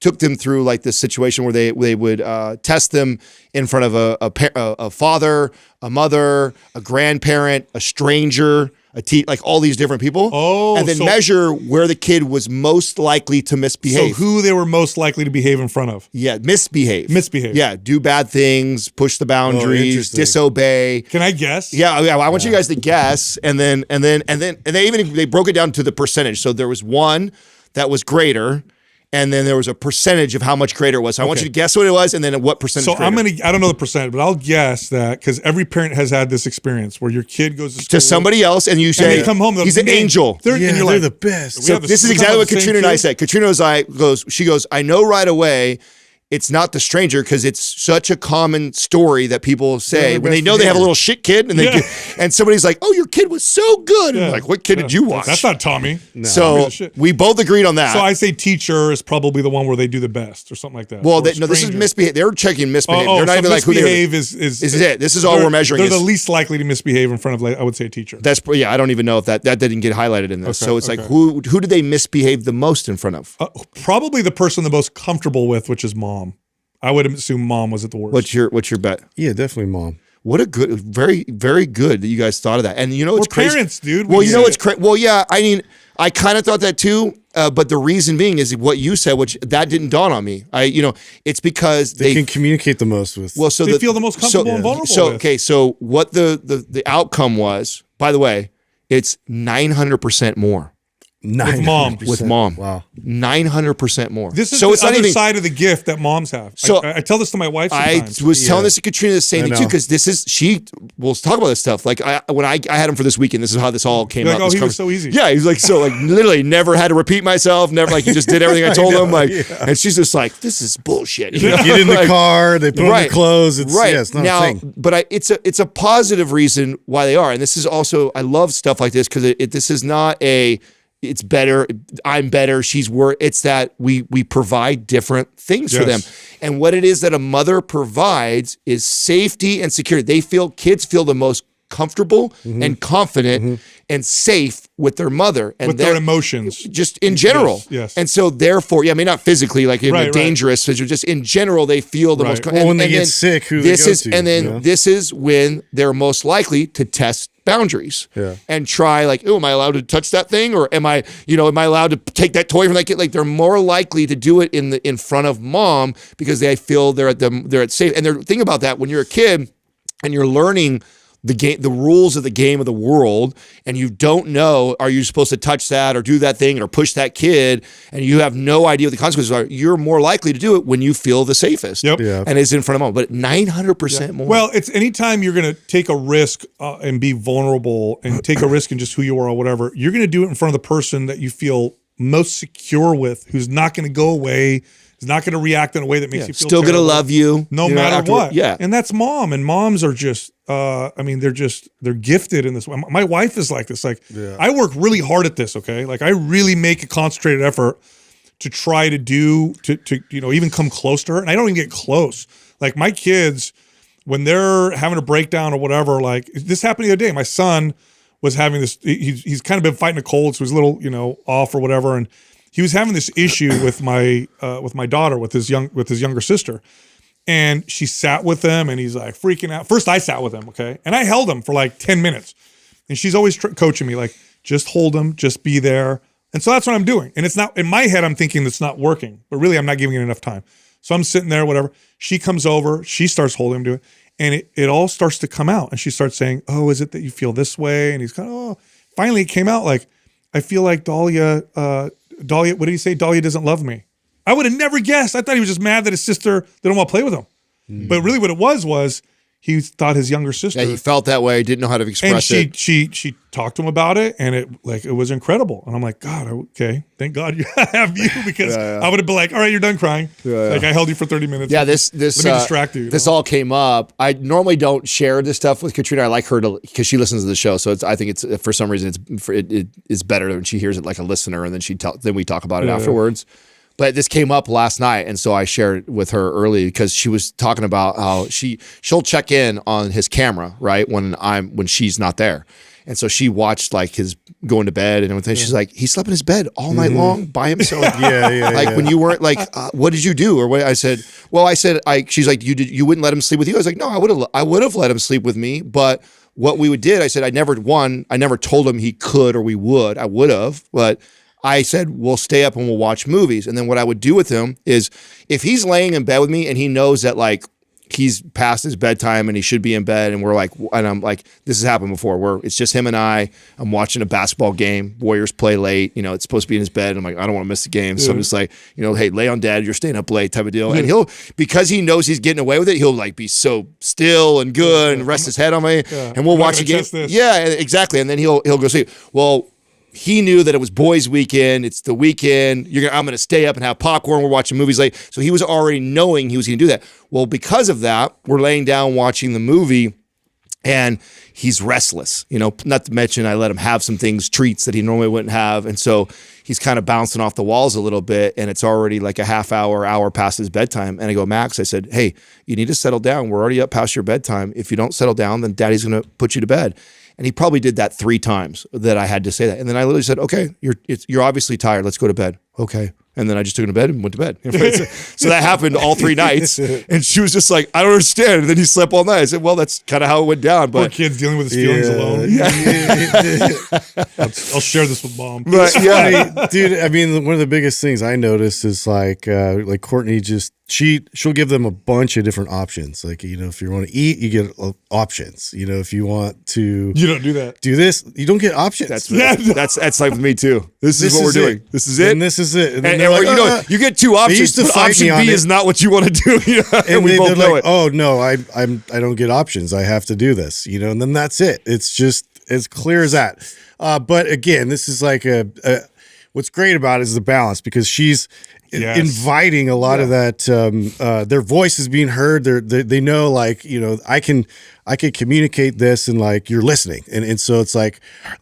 took them through like this situation where they would test them in front of a father, a mother, a grandparent, a stranger, like all these different people. Oh, and then measure where the kid was most likely to So misbehave. who they were most likely to behave in front of? Yeah, misbehave. Misbehave. Do bad things, push the boundaries, interesting. disobey. Can I guess? Yeah, I want you guys to guess, and then they broke it down to the percentage. So there was one that was greater, and then there was a percentage of how much greater it was. So I want you to guess what it was, and then what percentage. So greater. I don't know the percent, but I'll guess that because every parent has had this experience where your kid goes to school, to somebody else, and you say they come home, he's an angel. They're, Yeah, and you're they're like, the best. We have This is we're exactly talking what about the same Katrina and I kid? said. Katrina she goes, I know right away it's not the stranger because it's such a common story that people say the when they best know they have a behavior. little shit kid and and somebody's like, oh, your kid was so good. And I'm like, what kid did you watch? That's not Tommy. So Shit. we both agreed on that. So I say teacher is probably the one where they do the best or something like that. well, Or this is stranger. misbehave. They're checking misbehave. They're not so even like who they misbehave is This is it. This is all we're measuring. They're the is- least likely to misbehave in front of, like, I would say, a teacher. That's I don't even know if that didn't get highlighted in this. Okay, So it's like okay. who do they misbehave the most in front of? Probably the person the most comfortable with, which is mom. I would assume mom was at the worst. What's your bet? Yeah, definitely mom. What a good, very, very good that you guys thought of that. And you know what's We're crazy? parents, dude. Well, We you know get what's it. crazy? Well, yeah, I mean, I kind of thought that too, but the reason being is what you said, which that didn't dawn on me. It's because They can communicate the most with. well, so They feel the most comfortable and vulnerable So with. okay, so what the outcome was? By the way, it's 900% more. 900%. With mom. Wow. 900% more. This is so the it's not other even, side of the gift that moms have. So I tell this to my wife I sometimes. was telling this to Katrina the same I thing too, know. because we'll talk about this stuff. Like when I had him for this weekend, this is how this all came You're up. like, oh, This he was so easy. Yeah, he was like, so like literally never had to repeat myself, never like he just did everything I told him. Like, and she's just like, this is bullshit. You know? Get in the Like, car. They put on right, the clothes. It's, right. Yeah, it's not now, a thing. but it's a positive reason why they are, and this is also I love stuff like this because this is not it's better. I'm better. She's worse. It's that we provide different things for them, and what it is that a mother provides is safety and security. Kids feel the most comfortable and confident and safe with their mother and with their emotions. just in general. Yes. And so therefore, I mean, not physically, like Right. dangerous, but just in general, they feel the Right. most. Well, when they get sick, who they this go is, to, and then you know? this is when they're most likely to test boundaries and try like, oh, am I allowed to touch that thing? Or am I allowed to take that toy from that kid? Like they're more likely to do it in front of mom because they feel they're at safe. And the thing about that, when you're a kid and you're learning the rules of the game of the world, and you don't know, are you supposed to touch that or do that thing or push that kid, and you have no idea what the consequences are, you're more likely to do it when you feel the safest. Yep. Yeah. And it's in front of mom. But 900% more. Well, it's anytime you're going to take a risk and be vulnerable and take a risk in just who you are or whatever, you're going to do it in front of the person that you feel most secure with, who's not going to go away, is not going to react in a way that makes you feel still going to terrible, love you. no you know, matter afterward. what. Yeah. And that's mom. And moms are just, they're gifted in this way. My wife is like this. Like, I work really hard at this, okay? Like, I really make a concentrated effort to try to even come close to her. And I don't even get close. Like, my kids, when they're having a breakdown or whatever, like, this happened the other day. My son was having this, he's kind of been fighting a cold, so he's a little, off or whatever. And he was having this issue with my daughter, with his younger sister. And she sat with him and he's like freaking out. First I sat with him, okay? And I held him for like 10 minutes. And she's always coaching me like, just hold him, just be there. And so that's what I'm doing. And it's not, in my head, I'm thinking it's not working, but really I'm not giving it enough time. So I'm sitting there, whatever. She comes over, she starts holding him to it, and it all starts to come out. And she starts saying, oh, is it that you feel this way? And he's kind of, oh, finally it came out like, I feel like Dahlia, what did he say? Dahlia doesn't love me. I would have never guessed. I thought he was just mad that his sister didn't want to play with him. But really what it was he thought his younger sister. Yeah, he felt that way, didn't know how to express and it. she talked to him about it, and it was incredible. And I'm like, God, okay, thank God you have you, because I would have been like, all right, you're done crying. Like I held you for 30 minutes. Yeah, this let me distract you. This all came up. I normally don't share this stuff with Katrina. I like her because she listens to the show, so I think it's for some reason it is better when she hears it like a listener, and then we talk about it afterwards. But this came up last night, and so I shared it with her early because she was talking about how she'll check in on his camera, right, when she's not there. And so she watched like his going to bed and everything. She's like, he slept in his bed all night long by himself. Like when you weren't like, what did you do? Or what? I said, she's like, you wouldn't let him sleep with you? I was like, no, I would have let him sleep with me. But what we did, I said, I never told him he could or we would. I would have, but I said, we'll stay up and we'll watch movies. And then what I would do with him is if he's laying in bed with me and he knows that like he's past his bedtime and he should be in bed, and I'm like, this has happened before, it's just him and I'm watching a basketball game, Warriors play late, it's supposed to be in his bed. I'm like, I don't want to miss the game. So I'm just like, hey, lay on dad, you're staying up late type of deal. And because he knows he's getting away with it, he'll like be so still and good and rest his head on me and we'll watch the game. Yeah, exactly. And then he'll go sleep. Well, he knew that it was boys' weekend. It's the weekend. I'm going to stay up and have popcorn. We're watching movies late. So he was already knowing he was going to do that. Well, because of that, we're laying down watching the movie, and he's restless. Not to mention I let him have some treats that he normally wouldn't have. And so he's kind of bouncing off the walls a little bit, and it's already like a half hour past his bedtime. And I go, Max, I said, hey, you need to settle down. We're already up past your bedtime. If you don't settle down, then daddy's going to put you to bed. And he probably did that 3 times that I had to say that. And then I literally said, okay, you're obviously tired. Let's go to bed. Okay. And then I just took him to bed and went to bed. So that happened all 3 nights. And she was just like, I don't understand. And then he slept all night. I said, well, that's kind of how it went down. But poor kid's dealing with his feelings alone. I'll share this with mom. But funny, dude, I mean, one of the biggest things I noticed is like Courtney she'll give them a bunch of different options. Like, if you want to eat, you get options. If you want to, you don't do that. Do this, you don't get options. That's like with me too. This is what we're doing. This is it. And this is it. And like, you get 2 options. But option B is not what you want to do. And we both know it. Oh no, I don't get options. I have to do this. And then that's it. It's just as clear as that. But again, this is like what's great about it is the balance, because she's inviting a lot of that. Their voice is being heard. They know, like, I can communicate this, and like you're listening, and so it's like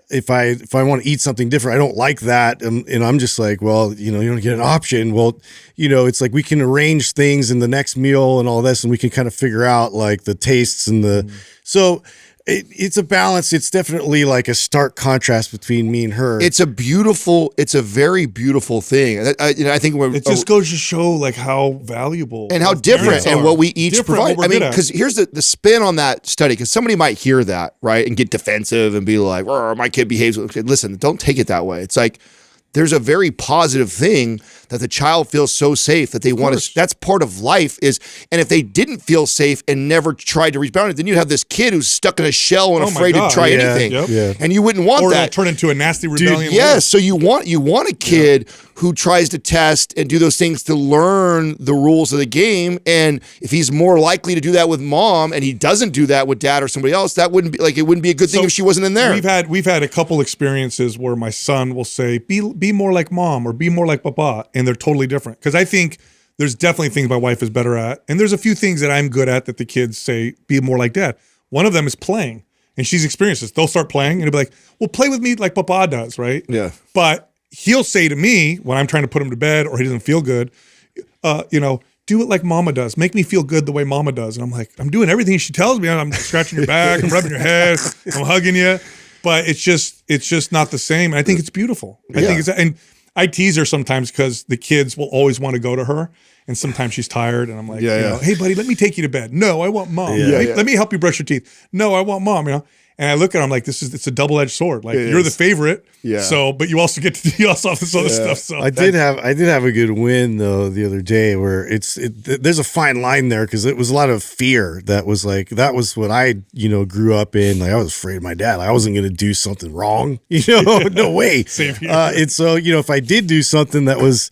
if I want to eat something different, I don't like that, and I'm just like, well, you don't get an option. Well, it's like we can arrange things in the next meal and all this, and we can kind of figure out like the tastes and the so. It's a balance. It's definitely like a stark contrast between me and her. It's a very beautiful thing. I think it just goes to show like how valuable and how different and what we each provide. I mean, because here's the spin on that study, because somebody might hear that, right, and get defensive and be like, my kid behaves. Listen, don't take it that way. It's like, there's a very positive thing that the child feels so safe that they want to. That's part of life and if they didn't feel safe and never tried to reach boundaries, then you have this kid who's stuck in a shell and afraid to try anything. And you wouldn't want that. Or turn into a nasty rebellion. Yes. So you want a kid who tries to test and do those things to learn the rules of the game. And if he's more likely to do that with mom and he doesn't do that with dad or somebody else, that wouldn't be a good thing if she wasn't in there. We've had a couple experiences where my son will say, be more like mom or be more like papa. And they're totally different. Because I think there's definitely things my wife is better at. And there's a few things that I'm good at that the kids say, be more like dad. One of them is playing. And she's experienced this. They'll start playing and he'll be like, well, play with me like papa does, right? Yeah. But he'll say to me when I'm trying to put him to bed or he doesn't feel good, do it like mama does. Make me feel good the way mama does. And I'm like, I'm doing everything she tells me. I'm scratching your back, I'm rubbing your head, I'm hugging you. But it's just not the same. And I think it's beautiful. And I tease her sometimes because the kids will always want to go to her. And sometimes she's tired and I'm like, hey buddy, let me take you to bed. No, I want mom. Let me help you brush your teeth. No, I want mom, And I look at him like it's a double-edged sword. Like you're the favorite. Yeah. So, but you also get to do all this other stuff. So I did have a good win though the other day where there's a fine line there because it was a lot of fear that was what I grew up in. Like I was afraid of my dad. I wasn't going to do something wrong. No way. Same here. And so if I did do something that was,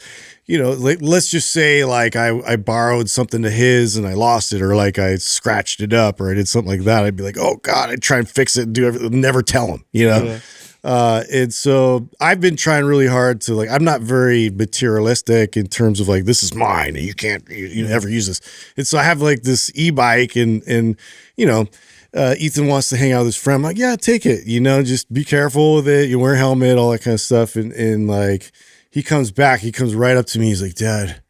like, let's just say like I borrowed something to his and I lost it, or like I scratched it up, or I did something like that, I'd be like, oh God, I'd try and fix it and do everything, never tell him, Yeah. And so I've been trying really hard to like, I'm not very materialistic in terms of like, this is mine and you can't ever use this. And so I have like this e-bike and Ethan wants to hang out with his friend. I'm like, yeah, take it, just be careful with it. You wear a helmet, all that kind of stuff. And like, he comes right up to me. He's like, Dad,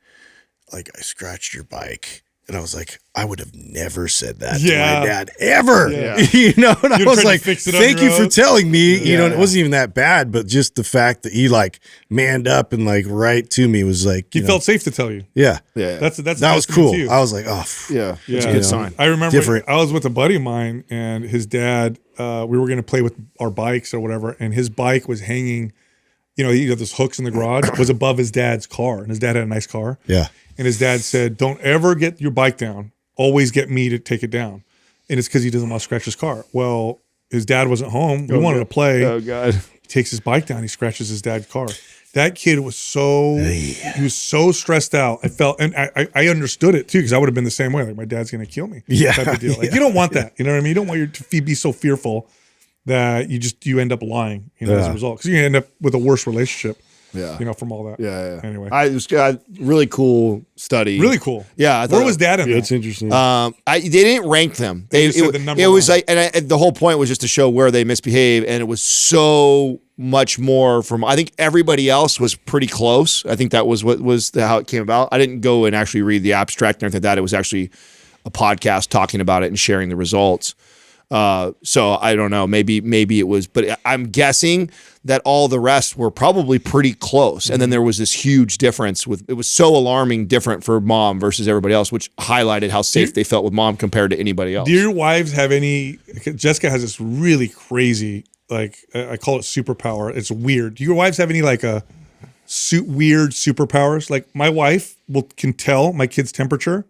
like I scratched your bike. And I was like, I would have never said that to my dad ever. Yeah. And I was like, thank you for telling me, and it wasn't even that bad, but just the fact that he like manned up and like right to me was like, he felt safe to tell you. Yeah. Yeah. That was cool. I was like, oh yeah. It's a good sign. I remember I was with a buddy of mine and his dad, we were going to play with our bikes or whatever. And his bike was hanging, he had those hooks in the garage, was above his dad's car. And his dad had a nice car. Yeah. And his dad said, don't ever get your bike down. Always get me to take it down. And it's because he doesn't want to scratch his car. Well, his dad wasn't home. We wanted to play. Oh, God. He takes his bike down. He scratches his dad's car. That kid was he was so stressed out. I felt, and I understood it too, because I would have been the same way. Like, my dad's going to kill me. Yeah. Type of deal. Like, you don't want that. You know what I mean? You don't want to be so fearful that you end up lying, as a result. Because you end up with a worse relationship. Yeah. From all that. Yeah. Anyway. It was really cool study. Really cool. Yeah. Where was Dad in that? It's interesting. They didn't rank them. It was like, and the whole point was just to show where they misbehave. And it was so much more from, I think everybody else was pretty close. I think that was how it came about. I didn't go and actually read the abstract and everything like that. It was actually a podcast talking about it and sharing the results. So I don't know, maybe it was, but I'm guessing that all the rest were probably pretty close. And then there was this huge difference it was so alarming different for mom versus everybody else, which highlighted how safe they felt with mom compared to anybody else. Do your wives have any, Jessica has this really crazy, like I call it superpower. It's weird. Do your wives have any like weird superpowers? Like my wife can tell my kid's temperature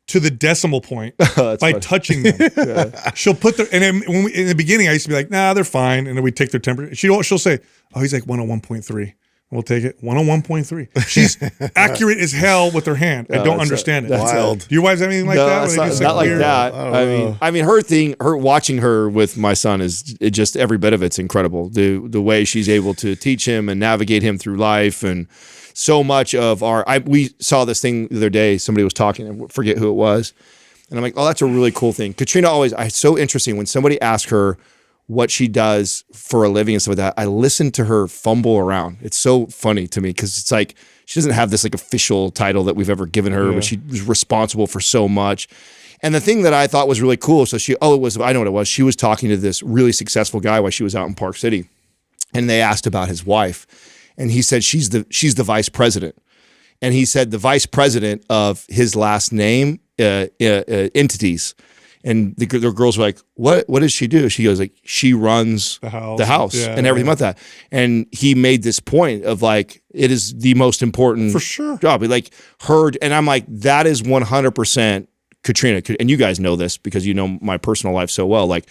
to the decimal point by touching them. Yeah. She'll put in the beginning, I used to be like, nah, they're fine. And then we'd take their temperature. She'll say, oh, he's like 101.3. We'll take it. 101.3. She's accurate as hell with her hand. I don't understand it. That's wild. Do your wives have anything like that? It's not like that. I mean, watching her with my son is just every bit of it's incredible. The way she's able to teach him and navigate him through life, and so much of we saw this thing the other day. Somebody was talking, I forget who it was. And I'm like, oh, that's a really cool thing. Katrina it's so interesting when somebody asks her what she does for a living and stuff like that. I listen to her fumble around. It's so funny to me because it's like, she doesn't have this like official title that we've ever given her, but she was responsible for so much. And the thing that I thought was really cool. So I know what it was. She was talking to this really successful guy while she was out in Park City, and they asked about his wife. And he said, she's the vice president. And he said the vice president of his last name entities. And the girls were like, what does she do? She goes like, she runs the house and everything like that. And he made this point of like, it is the most important for sure job. Like and I'm like, that is 100% Katrina. And you guys know this because you know my personal life so well. Like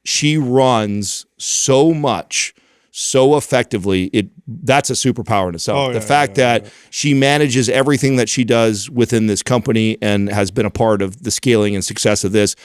she runs so much, so effectively, that's a superpower in itself. The fact that she manages everything that she does within this company and has been a part of the scaling and success of this,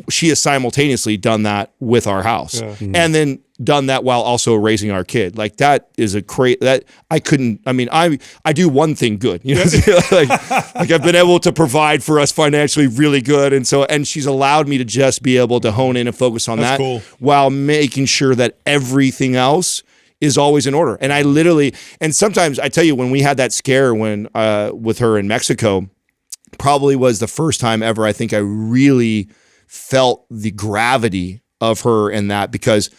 she has simultaneously done that with our house and then done that while also raising our kid. Like that is that I couldn't, I mean, I do one thing good, like I've been able to provide for us financially really good. And she's allowed me to just be able to hone in and focus on that while making sure that everything else is always in order. And and sometimes I tell you, when we had that scare with her in Mexico, probably was the first time ever I think I really felt the gravity of her in that, because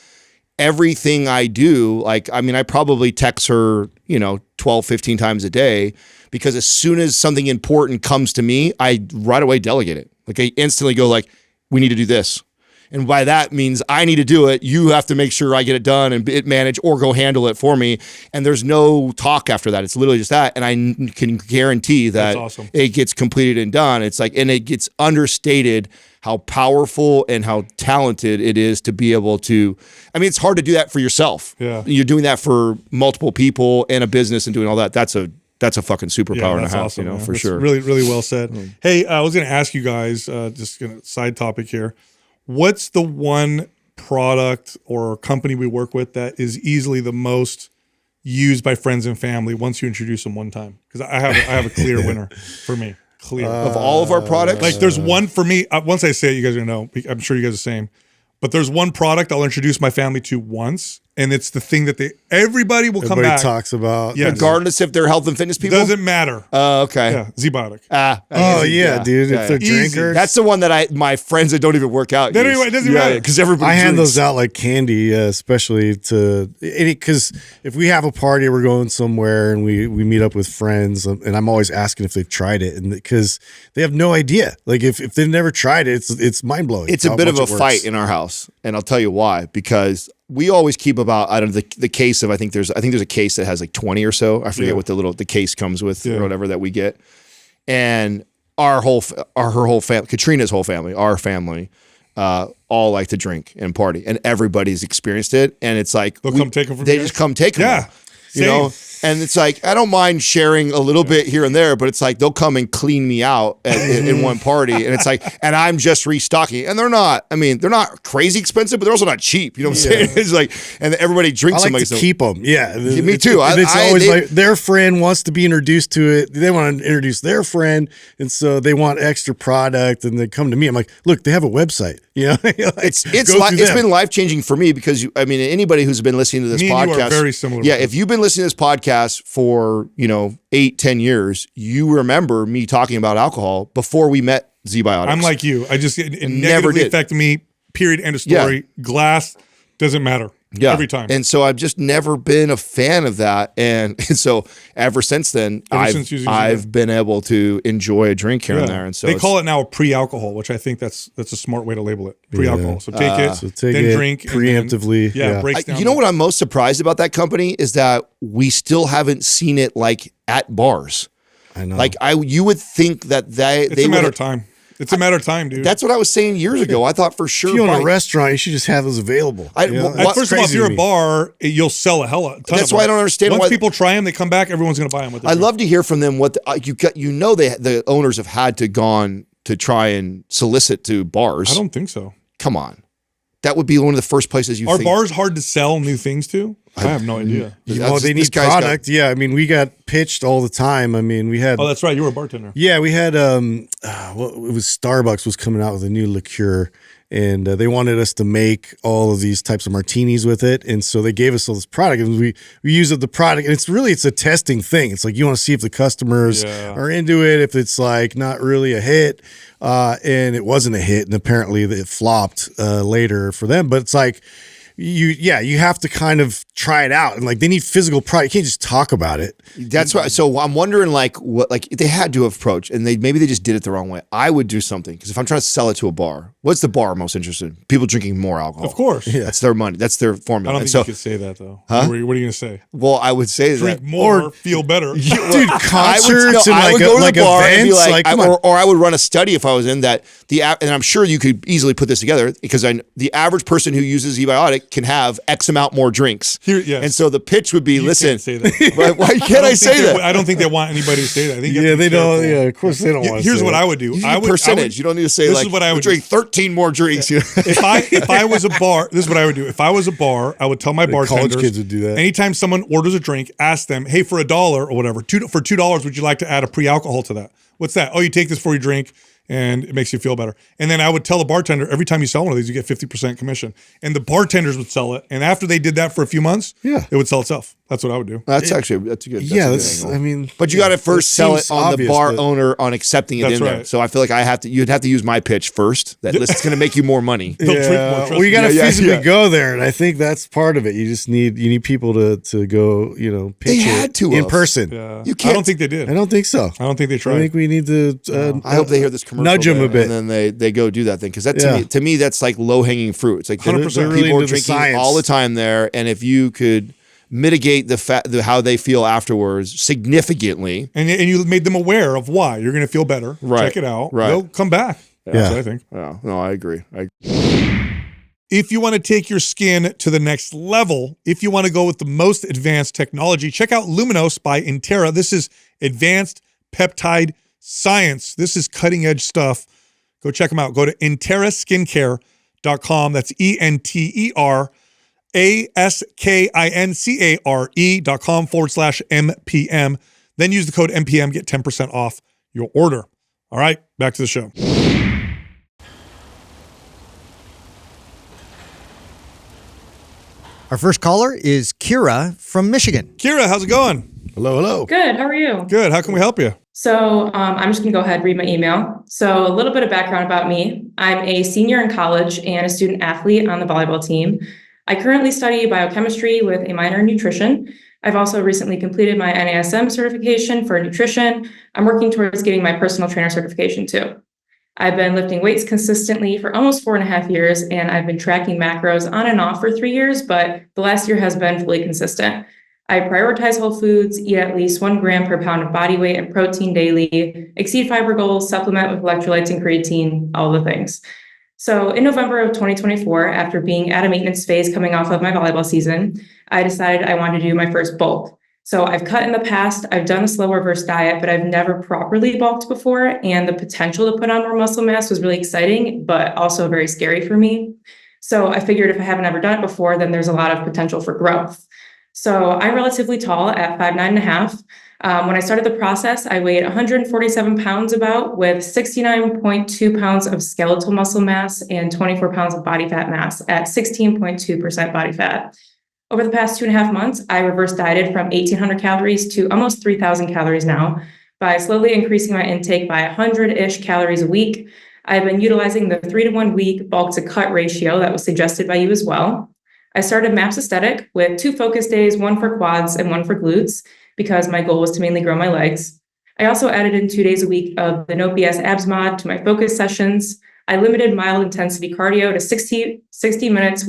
everything I do, like, I mean, I probably text her, 12, 15 times a day, because as soon as something important comes to me, I right away delegate it. Like I instantly go like, we need to do this. And by that means I need to do it. You have to make sure I get it done and manage or go handle it for me. And there's no talk after that. It's literally just that. And I can guarantee that awesome. it gets completed and done. It's like, and it gets understated how powerful and how talented it is to be able to, I mean, it's hard to do that for yourself. Yeah. You're doing that for multiple people and a business and doing all that. That's a fucking superpower and a half, awesome, you know, man. for That's sure. Really, really well said. Hey, I was going to ask you guys, just gonna side topic here. What's the one product or company we work with that is easily the most used by friends and family once you introduce them one time? Because I have a clear winner for me. Clear. Of all of our products? Like there's one for me. Once I say it, you guys are going to know. I'm sure you guys are the same. But there's one product I'll introduce my family to once, and it's the thing that everybody will come Everybody back. talks about. Yes. Regardless if they're health and fitness people? Doesn't matter. Okay. Yeah, Z-Biotic. Oh yeah, dude. If they're Easy. drinkers, That's the one that my friends that don't even work out They don't use. even- it doesn't matter. Because everybody I hand drinks. those out like candy, especially to because if we have a party, we're going somewhere and we meet up with friends, and I'm always asking if they've tried it, and because they have no idea. Like if they've never tried it, it's mind blowing. It's a bit of a fight in our house, and I'll tell you why. Because we always keep about the case of I think there's a case that has like 20 or so. I forget what the case comes with or whatever that we get, and her whole family, Katrina's whole family, our family, all like to drink and party, and everybody's experienced it. And it's like They'll come take them from they you just guys? come take them. Yeah. You know, and it's like I don't mind sharing a little bit here and there, but it's like they'll come and clean me out in one party, and it's like, and I'm just restocking, and they're not. I mean, they're not crazy expensive, but they're also not cheap. You know what I'm saying? It's like, and everybody drinks I them. like to keep them. Yeah, me too. It's always like their friend wants to be introduced to it. They want to introduce their friend, and so they want extra product, and they come to me. I'm like, look, they have a website. You know, it's been life changing for me because anybody who's been listening to this Me and podcast, you are very similar. Yeah, if you've been listening to this podcast for 8-10 years, you remember me talking about alcohol before we met Z-Biotics. I'm like you. I just it never negatively did. affected me. Period. End of story. Glass doesn't matter. Yeah. Every time. And so I've just never been a fan of that. And so ever since then, since using I've been able to enjoy a drink here and there. And so they call it now a pre-alcohol, which I think that's a smart way to label it. Pre-alcohol. So take it, then drink preemptively. And then, breaks down. You know what I'm most surprised about that company is that we still haven't seen it like at bars. I know. Like you would think that it's a matter of time. It's a matter of time, dude. That's what I was saying years ago. I thought for sure. If you own a restaurant, you should just have those available. First of all, if you're a bar, you'll sell a hell of a ton. That's why I don't understand Once why people try them, they come back. Everyone's going to buy them. I love to hear from them what the owners have had to gone to try and solicit to bars. I don't think so. Come on, that would be one of the first places you. Are think. bars hard to sell new things to? I have no idea. Well, they need product. Yeah, I mean, we got pitched all the time. I mean, we had. Oh, that's right. You were a bartender. Yeah, we had. It was Starbucks was coming out with a new liqueur, and they wanted us to make all of these types of martinis with it, and so they gave us all this product, and we use the product, and it's a testing thing. It's like you want to see if the customers are into it, if it's like not really a hit, and it wasn't a hit, and apparently it flopped later for them. But it's like. You have to kind of try it out, and like they need physical product. You can't just talk about it. That's why. So I'm wondering, what they had to approach, and maybe they just did it the wrong way. I would do something because if I'm trying to sell it to a bar, what's the bar most interested in? People drinking more alcohol. Of course, that's their money. That's their formula. I don't think you could say that though. Huh? What are you going to say? Well, I would say drink that more, feel better, dude. Concerts I would go to the bar events, and be like, or I would run a study if I was in that. And I'm sure you could easily put this together because the average person who uses Z-Biotic can have X amount more drinks. And so the pitch would be, listen, can't say that. Why can't I say that? I don't think they want anybody to say that. I think they don't. Yeah, of course they don't want. Here's what I would do. I would percentage. You don't need to say this like. Is what I would drink 13 more drinks. If I was a bar, this is what I would do. If I was a bar, I would tell my bartenders. College kids would do that. Anytime someone orders a drink, ask them, hey, for $1 or whatever, for $2, would you like to add a pre-alcohol to that? What's that? Oh, you take this before you drink. And it makes you feel better. And then I would tell the bartender, every time you sell one of these, you get 50% commission. And the bartenders would sell it. And after they did that for a few months, it would sell itself. That's what I would do. That's a good. That's a good angle. But you got to first sell it on the bar owner on accepting it in there. So I feel like you'd have to use my pitch first. That it's going to make you more money. Well, you got to physically go there, and I think that's part of it. You just need people to go, pitch it in person. Yeah. You can't. I don't think they did. I don't think so. I don't think they tried. I think we need to. I hope they hear this commercial. commercial. Nudge them a bit. And then they go do that thing. Because that to me, that's like low-hanging fruit. It's like 100%. people are drinking all the time there. And if you could mitigate how they feel afterwards significantly. And you made them aware of why. You're going to feel better. Right. Check it out. Right. They'll come back. That's what I think. Yeah. No, I agree. If you want to take your skin to the next level, if you want to go with the most advanced technology, check out Luminos by Entera. This is advanced peptide science. This is cutting edge stuff. Go check them out. Go to enteraskincare.com. That's ENTERASKINCARE.com/MPM. Then use the code MPM, get 10% off your order. All right, back to the show. Our first caller is Kira from Michigan. Kira, how's it going? Hello. Good. How are you? Good. How can we help you? So I'm just going to go ahead and read my email. So a little bit of background about me. I'm a senior in college and a student athlete on the volleyball team. I currently study biochemistry with a minor in nutrition. I've also recently completed my NASM certification for nutrition. I'm working towards getting my personal trainer certification too. I've been lifting weights consistently for almost 4.5 years, and I've been tracking macros on and off for 3 years, but the last year has been fully consistent. I prioritize whole foods, eat at least 1 gram per pound of body weight and protein daily, exceed fiber goals, supplement with electrolytes and creatine, all the things. So in November of 2024, after being at a maintenance phase coming off of my volleyball season, I decided I wanted to do my first bulk. So I've cut in the past, I've done a slow reverse diet, but I've never properly bulked before. And the potential to put on more muscle mass was really exciting, but also very scary for me. So I figured if I haven't ever done it before, then there's a lot of potential for growth. So I'm relatively tall at 5'9.5". When I started the process, I weighed 147 pounds with 69.2 pounds of skeletal muscle mass and 24 pounds of body fat mass at 16.2% body fat. Over the past 2.5 months, I reverse dieted from 1,800 calories to almost 3,000 calories now by slowly increasing my intake by 100-ish calories a week. I've been utilizing the 3-to-1 week bulk to cut ratio that was suggested by you as well. I started MAPS Aesthetic with 2 focus days, 1 for quads and 1 for glutes, because my goal was to mainly grow my legs. I also added in 2 days a week of the No B.S. abs mod to my focus sessions. I limited mild intensity cardio to 60 minutes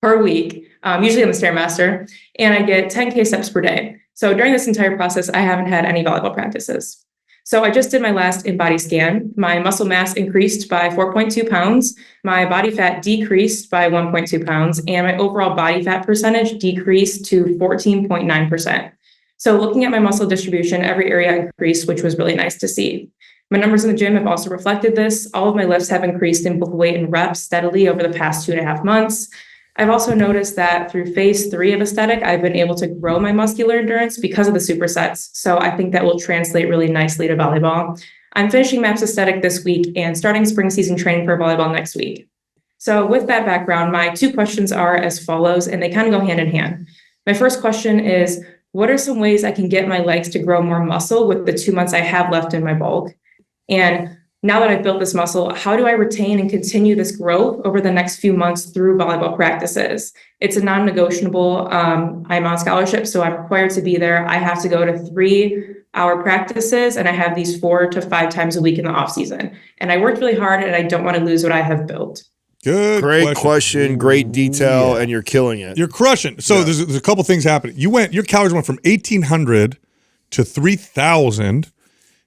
per week, usually on the Stairmaster, and I get 10K steps per day. So during this entire process, I haven't had any volleyball practices. So I just did my last in-body scan. My muscle mass increased by 4.2 pounds, my body fat decreased by 1.2 pounds, and my overall body fat percentage decreased to 14.9%. So looking at my muscle distribution, every area increased, which was really nice to see. My numbers in the gym have also reflected this. All of my lifts have increased in both weight and reps steadily over the past 2.5 months. I've also noticed that through phase 3 of aesthetic, I've been able to grow my muscular endurance because of the supersets. So I think that will translate really nicely to volleyball. I'm finishing MAPS Aesthetic this week and starting spring season training for volleyball next week. So with that background, my 2 questions are as follows, and they kind of go hand in hand. My first question is, what are some ways I can get my legs to grow more muscle with the 2 months I have left in my bulk? And now that I've built this muscle, how do I retain and continue this growth over the next few months through volleyball practices? It's a non-negotiable. I'm on scholarship, so I'm required to be there. I have to go to 3-hour practices, and I have these 4 to 5 times a week in the off season. And I worked really hard, and I don't want to lose what I have built. Great question, great detail, and you're killing it. You're crushing. So there's a couple things happening. Your calories went from 1,800 to 3,000.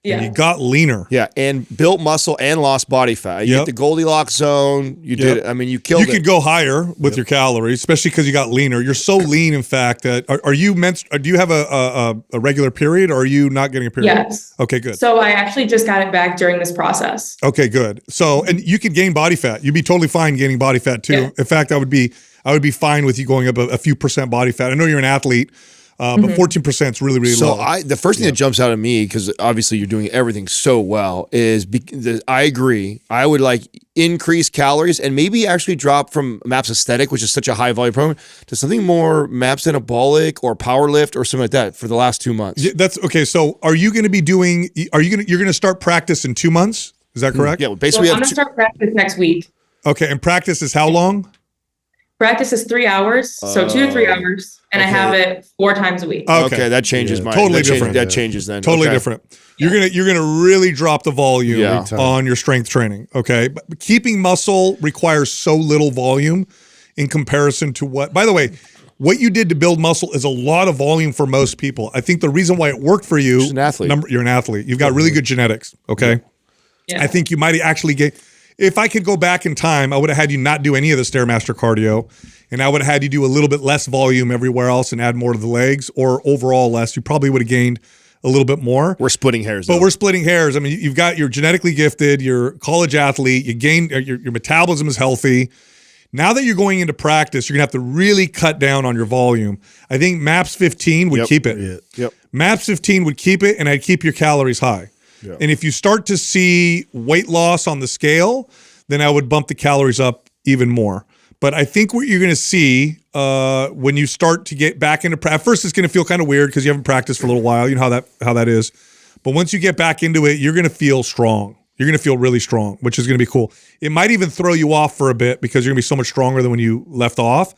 Yeah. And you got leaner. Yeah, and built muscle and lost body fat. You hit the Goldilocks zone. You did it. I mean, you killed it. You could go higher with your calories, especially because you got leaner. You're so lean, in fact, that are you do you have a regular period, or are you not getting a period? Yes. Okay, good. So I actually just got it back during this process. Okay, good. So, and you could gain body fat. You'd be totally fine gaining body fat too. Yeah. In fact, I would be fine with you going up a few percent body fat. I know you're an athlete. But 14% is really, really low. So the first thing that jumps out at me, because obviously you're doing everything so well, is I agree. I would like increase calories and maybe actually drop from MAPS Aesthetic, which is such a high volume program, to something more MAPS Anabolic or Power Lift or something like that for the last 2 months. Yeah, that's okay. So are you going to be doing? You're going to start practice in 2 months? Is that correct? Yeah. Well, basically, I'm going to start practice next week. Okay, and practice is how long? Practice is 3 hours, so 2 to 3 hours, and I have it 4 times a week. Okay, that changes my Totally different. That changes then. Totally different. You're gonna really drop the volume Yeah. on your strength training. Okay, but keeping muscle requires so little volume in comparison to what. By the way, what you did to build muscle is a lot of volume for most people. I think the reason why it worked for you, You're an athlete. You're an athlete. You've got really good genetics. Okay, Yeah. I think you might actually get. If I could go back in time, I would have had you not do any of the Stairmaster cardio, and I would have had you do a little bit less volume everywhere else and add more to the legs, or overall less. You probably would have gained a little bit more. We're splitting hairs, But we're splitting hairs. I mean, you're genetically gifted, you're a college athlete, you gain, your metabolism is healthy. Now that you're going into practice, you're gonna have to really cut down on your volume. I think MAPS 15 would keep it. Yep. MAPS 15 would keep it, and I'd keep your calories high. Yeah. And if you start to see weight loss on the scale, then I would bump the calories up even more. But I think what you're going to see when you start to get back into practice, first it's going to feel kind of weird because you haven't practiced for a little while. You know how that is. But once you get back into it, you're going to feel strong. You're going to feel really strong, which is going to be cool. It might even throw you off for a bit because you're going to be so much stronger than when you left off.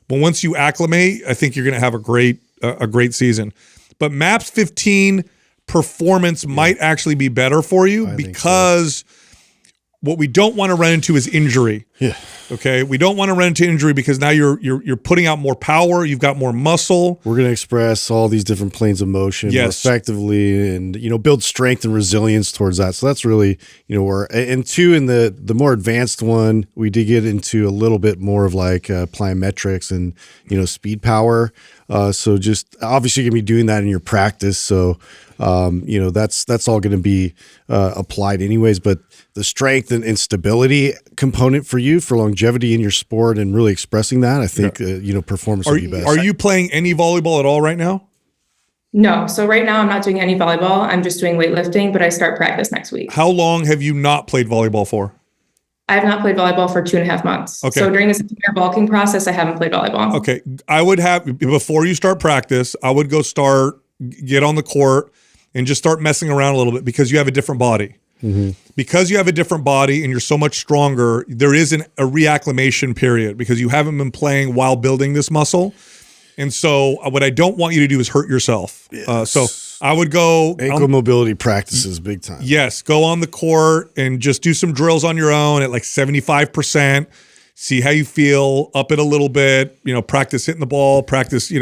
But once you acclimate, I think you're going to have a great season. But MAPS 15 performance might actually be better for you because what we don't want to run into is injury. Yeah. Okay. We don't want to run into injury because now you're putting out more power. You've got more muscle. We're going to express all these different planes of motion more effectively and, build strength and resilience towards that. So that's really, where, and two, in the more advanced one, we did get into a little bit more of like plyometrics and, speed power. So just obviously you're going to be doing that in your practice. So, that's all going to be applied anyways, but the strength and stability component for you for longevity in your sport and really expressing that, I think, performance will be best. Are you playing any volleyball at all right now? No. So right now I'm not doing any volleyball. I'm just doing weightlifting, but I start practice next week. How long have you not played volleyball for? I have not played volleyball for 2.5 months. Okay. So during this entire bulking process, I haven't played volleyball. Okay. I would have, before you start practice, I would go get on the court and just start messing around a little bit because you have a different body. Mm-hmm. Because you have a different body and you're so much stronger, there is a reacclimation period because you haven't been playing while building this muscle. And so what I don't want you to do is hurt yourself. Yes. So I would go ankle mobility practices big time. Yes. Go on the court and just do some drills on your own at like 75%. See how you feel, up it a little bit, practice hitting the ball, practice,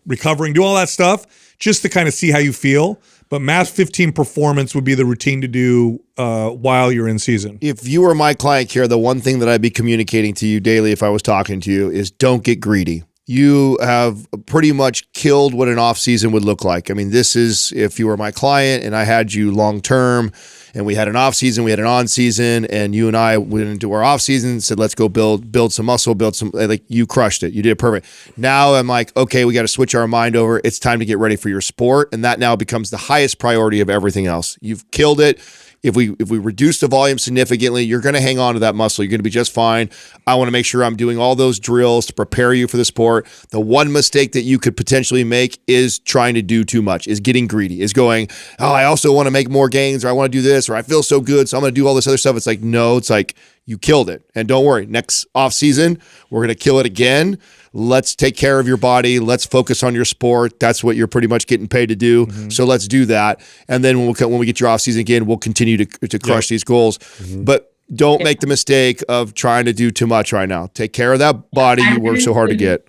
recovering, do all that stuff just to kind of see how you feel. But MAPS 15 performance would be the routine to do while you're in season. If you were my client care, the one thing that I'd be communicating to you daily if I was talking to you is don't get greedy. You have pretty much killed what an off season would look like. I mean, this is if you were my client and I had you long term and we had an off season, we had an on season, and you and I went into our off season and said, let's go build some muscle, like you crushed it. You did it perfect. Now I'm like, okay, we got to switch our mind over. It's time to get ready for your sport. And that now becomes the highest priority of everything else. You've killed it. If we reduce the volume significantly, you're going to hang on to that muscle. You're going to be just fine. I want to make sure I'm doing all those drills to prepare you for the sport. The one mistake that you could potentially make is trying to do too much, is getting greedy, is going, oh, I also want to make more gains, or I want to do this, or I feel so good, so I'm going to do all this other stuff. It's like, no, it's like you killed it. And don't worry, next off season, we're going to kill it again. Let's take care of your body. Let's focus on your sport. That's what you're pretty much getting paid to do. Mm-hmm. So let's do that. And then when we get your off season again, we'll continue to crush these goals. Mm-hmm. But don't make the mistake of trying to do too much right now. Take care of that body you work so hard to get.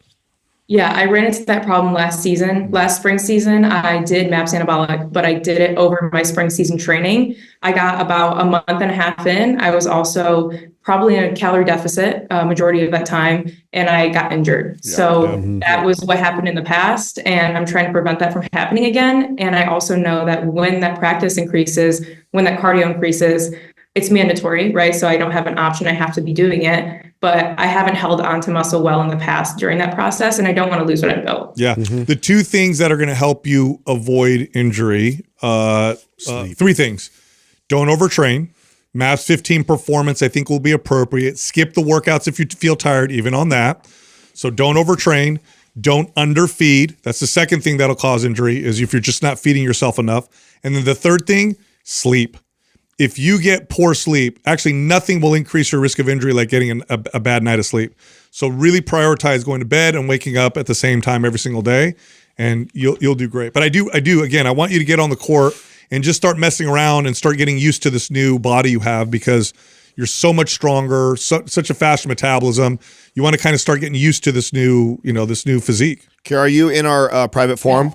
Yeah, I ran into that problem last spring season. I did MAPS Anabolic, but I did it over my spring season training. I got about a month and a half in. I was also probably in a calorie deficit majority of that time, and I got injured. That was what happened in the past, and I'm trying to prevent that from happening again. And I also know that when that practice increases, when that cardio increases, it's mandatory, right? So I don't have an option. I have to be doing it. But I haven't held on to muscle well in the past during that process, and I don't want to lose what I've built. Yeah. Mm-hmm. The two things that are going to help you avoid injury, 3 things. Don't overtrain. MAPS 15 performance, I think, will be appropriate. Skip the workouts if you feel tired, even on that. So don't overtrain. Don't underfeed. That's the second thing that'll cause injury, is if you're just not feeding yourself enough. And then the third thing, sleep. If you get poor sleep, actually nothing will increase your risk of injury like getting a bad night of sleep. So really prioritize going to bed and waking up at the same time every single day, and you'll do great. But I do again, I want you to get on the court and just start messing around and start getting used to this new body you have, because you're so much stronger, such a faster metabolism. You want to kind of start getting used to this new, this new physique. Kara, are you in our private forum?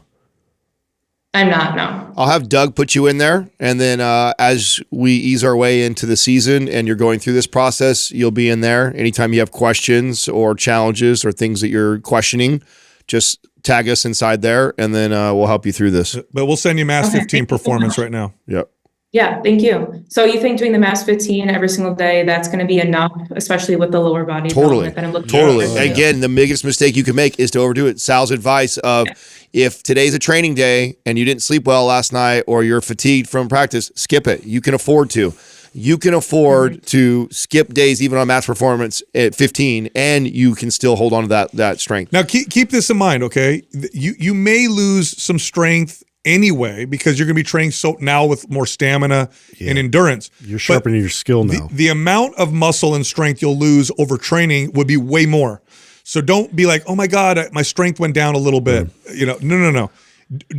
I'm not, no. I'll have Doug put you in there, and then as we ease our way into the season and you're going through this process, you'll be in there. Anytime you have questions or challenges or things that you're questioning, just tag us inside there, and then we'll help you through this. But we'll send you Mass 15 performance right now. Yep. Yeah, thank you. So you think doing the Mass 15 every single day, that's going to be enough, especially with the lower body Totally. development that I'm looking Totally. for? Again, the biggest mistake you can make is to overdo it. Sal's advice of if today's a training day and you didn't sleep well last night or you're fatigued from practice, skip it. You can afford to. You can afford to skip days even on max performance at 15, and you can still hold on to that strength. Now keep this in mind, okay? You may lose some strength anyway, because you're going to be training now with more stamina and endurance. You're sharpening your skill now. The amount of muscle and strength you'll lose over training would be way more. So don't be like, oh my God, my strength went down a little bit. No.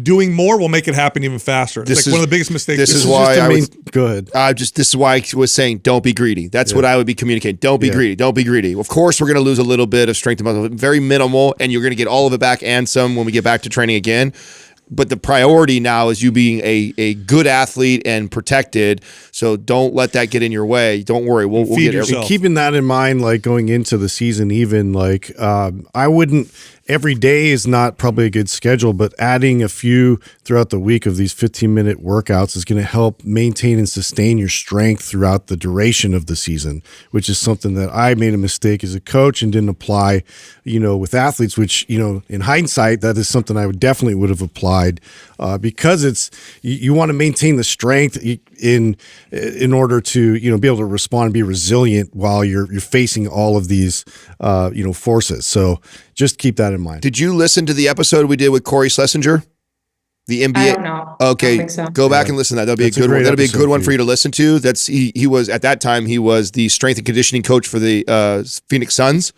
Doing more will make it happen even faster. It's one of the biggest mistakes. This is why go ahead. This is why I was saying don't be greedy. That's what I would be communicating. Don't be greedy. Don't be greedy. Of course, we're going to lose a little bit of strength and muscle, very minimal, and you're going to get all of it back and some when we get back to training again. But the priority now is you being a good athlete and protected. So don't let that get in your way. Don't worry. We'll get yourself. And keeping that in mind, like going into the season, even like I wouldn't. Every day is not probably a good schedule, but adding a few throughout the week of these 15-minute workouts is going to help maintain and sustain your strength throughout the duration of the season, which is something that I made a mistake as a coach and didn't apply, with athletes, which, in hindsight, that is something I would have applied because it's, you want to maintain the strength in order to, be able to respond and be resilient while you're facing all of these, forces. So just keep that in mind. Did you listen to the episode we did with Cory Schlesinger? The NBA. I don't know. Okay, I don't think so. Go back and listen to that. That'll be a good one. That'll be a good one for you to listen to. That's he was at that time he was the strength and conditioning coach for the Phoenix Suns.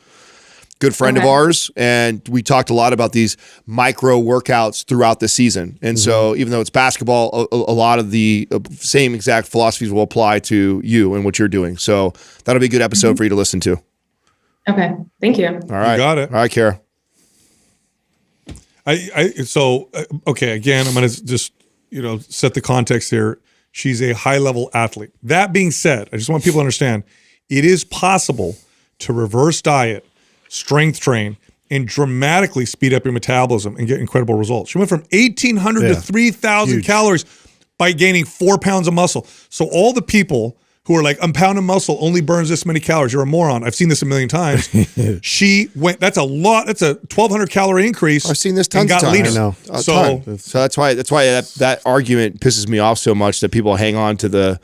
Good friend of ours, and we talked a lot about these micro workouts throughout the season. And so, even though it's basketball, a lot of the same exact philosophies will apply to you and what you're doing. So that'll be a good episode for you to listen to. Okay, thank you. All right, You got it. All right, Kara. Okay, again, I'm going to just, set the context here. She's a high-level athlete. That being said, I just want people to understand, it is possible to reverse diet, strength train, and dramatically speed up your metabolism and get incredible results. She went from 1,800 to 3,000 calories by gaining 4 pounds of muscle. So all the people who are like, I'm pounding muscle, only burns this many calories, you're a moron. I've seen this a million times. That's a lot. That's a 1,200 calorie increase. I've seen this tons of times. Leaner. I know. So that's why that argument pisses me off so much that people hang on to the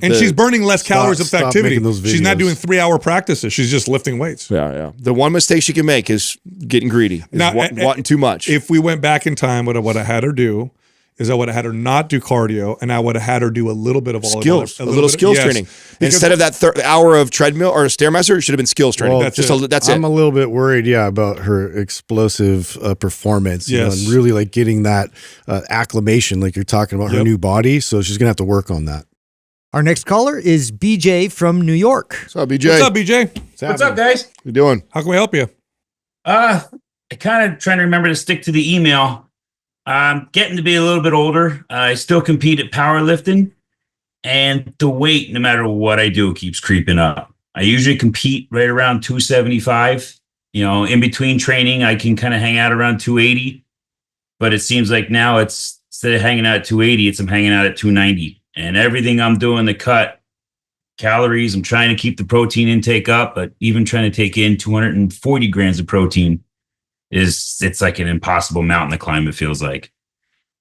And she's burning less calories of stop activity. making those She's not videos. doing 3-hour practices. She's just lifting weights. Yeah. The one mistake she can make is getting greedy, wanting too much. If we went back in time, what I had her do is I would have had her not do cardio, and I would have had her do a little bit of all skills, a little skills training. Instead of that hour of treadmill or Stairmaster, it should have been skills training. Well, that's it. I'm a little bit worried, about her explosive performance, and really like getting that acclimation, like you're talking about her new body. So she's gonna have to work on that. Our next caller is BJ from New York. What's up, BJ? What's up, BJ? What's up, guys? What you doing? How can we help you? I kind of trying to remember to stick to the email. I'm getting to be a little bit older. I still compete at powerlifting, and the weight, no matter what I do, keeps creeping up. I usually compete right around 275. In between training, I can kind of hang out around 280, but it seems like now it's instead of hanging out at 280, I'm hanging out at 290. And everything I'm doing to cut calories, I'm trying to keep the protein intake up, but even trying to take in 240 grams of protein it's like an impossible mountain to climb, it feels like.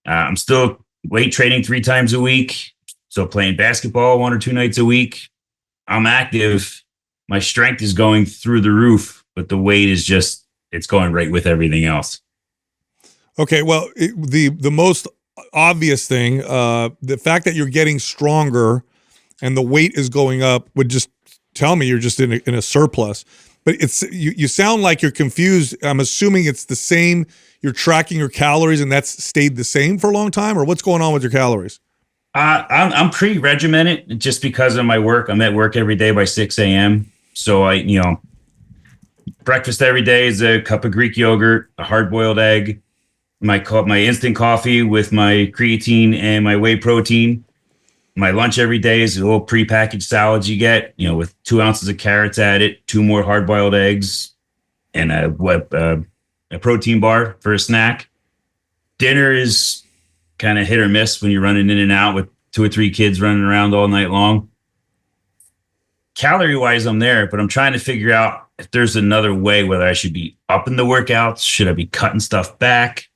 I'm still weight training 3 times a week, still playing basketball 1 or 2 nights a week. I'm active. My strength is going through the roof, but the weight is it's going right with everything else. Okay, well, the most obvious thing, the fact that you're getting stronger and the weight is going up would just tell me you're just in a surplus. but it's you sound like you're confused. I'm assuming it's the same. You're tracking your calories and that's stayed the same for a long time, or what's going on with your calories? I'm pretty regimented just because of my work. I'm at work every day by 6 a.m. So breakfast every day is a cup of Greek yogurt, a hard-boiled egg, my instant coffee with my creatine and my whey protein. My lunch every day is a little prepackaged salads you get, with 2 ounces of carrots added, 2 more hard-boiled eggs, and a protein bar for a snack. Dinner is kind of hit or miss when you're running in and out with 2 or 3 kids running around all night long. Calorie-wise, I'm there, but I'm trying to figure out if there's another way, whether I should be upping the workouts, should I be cutting stuff back?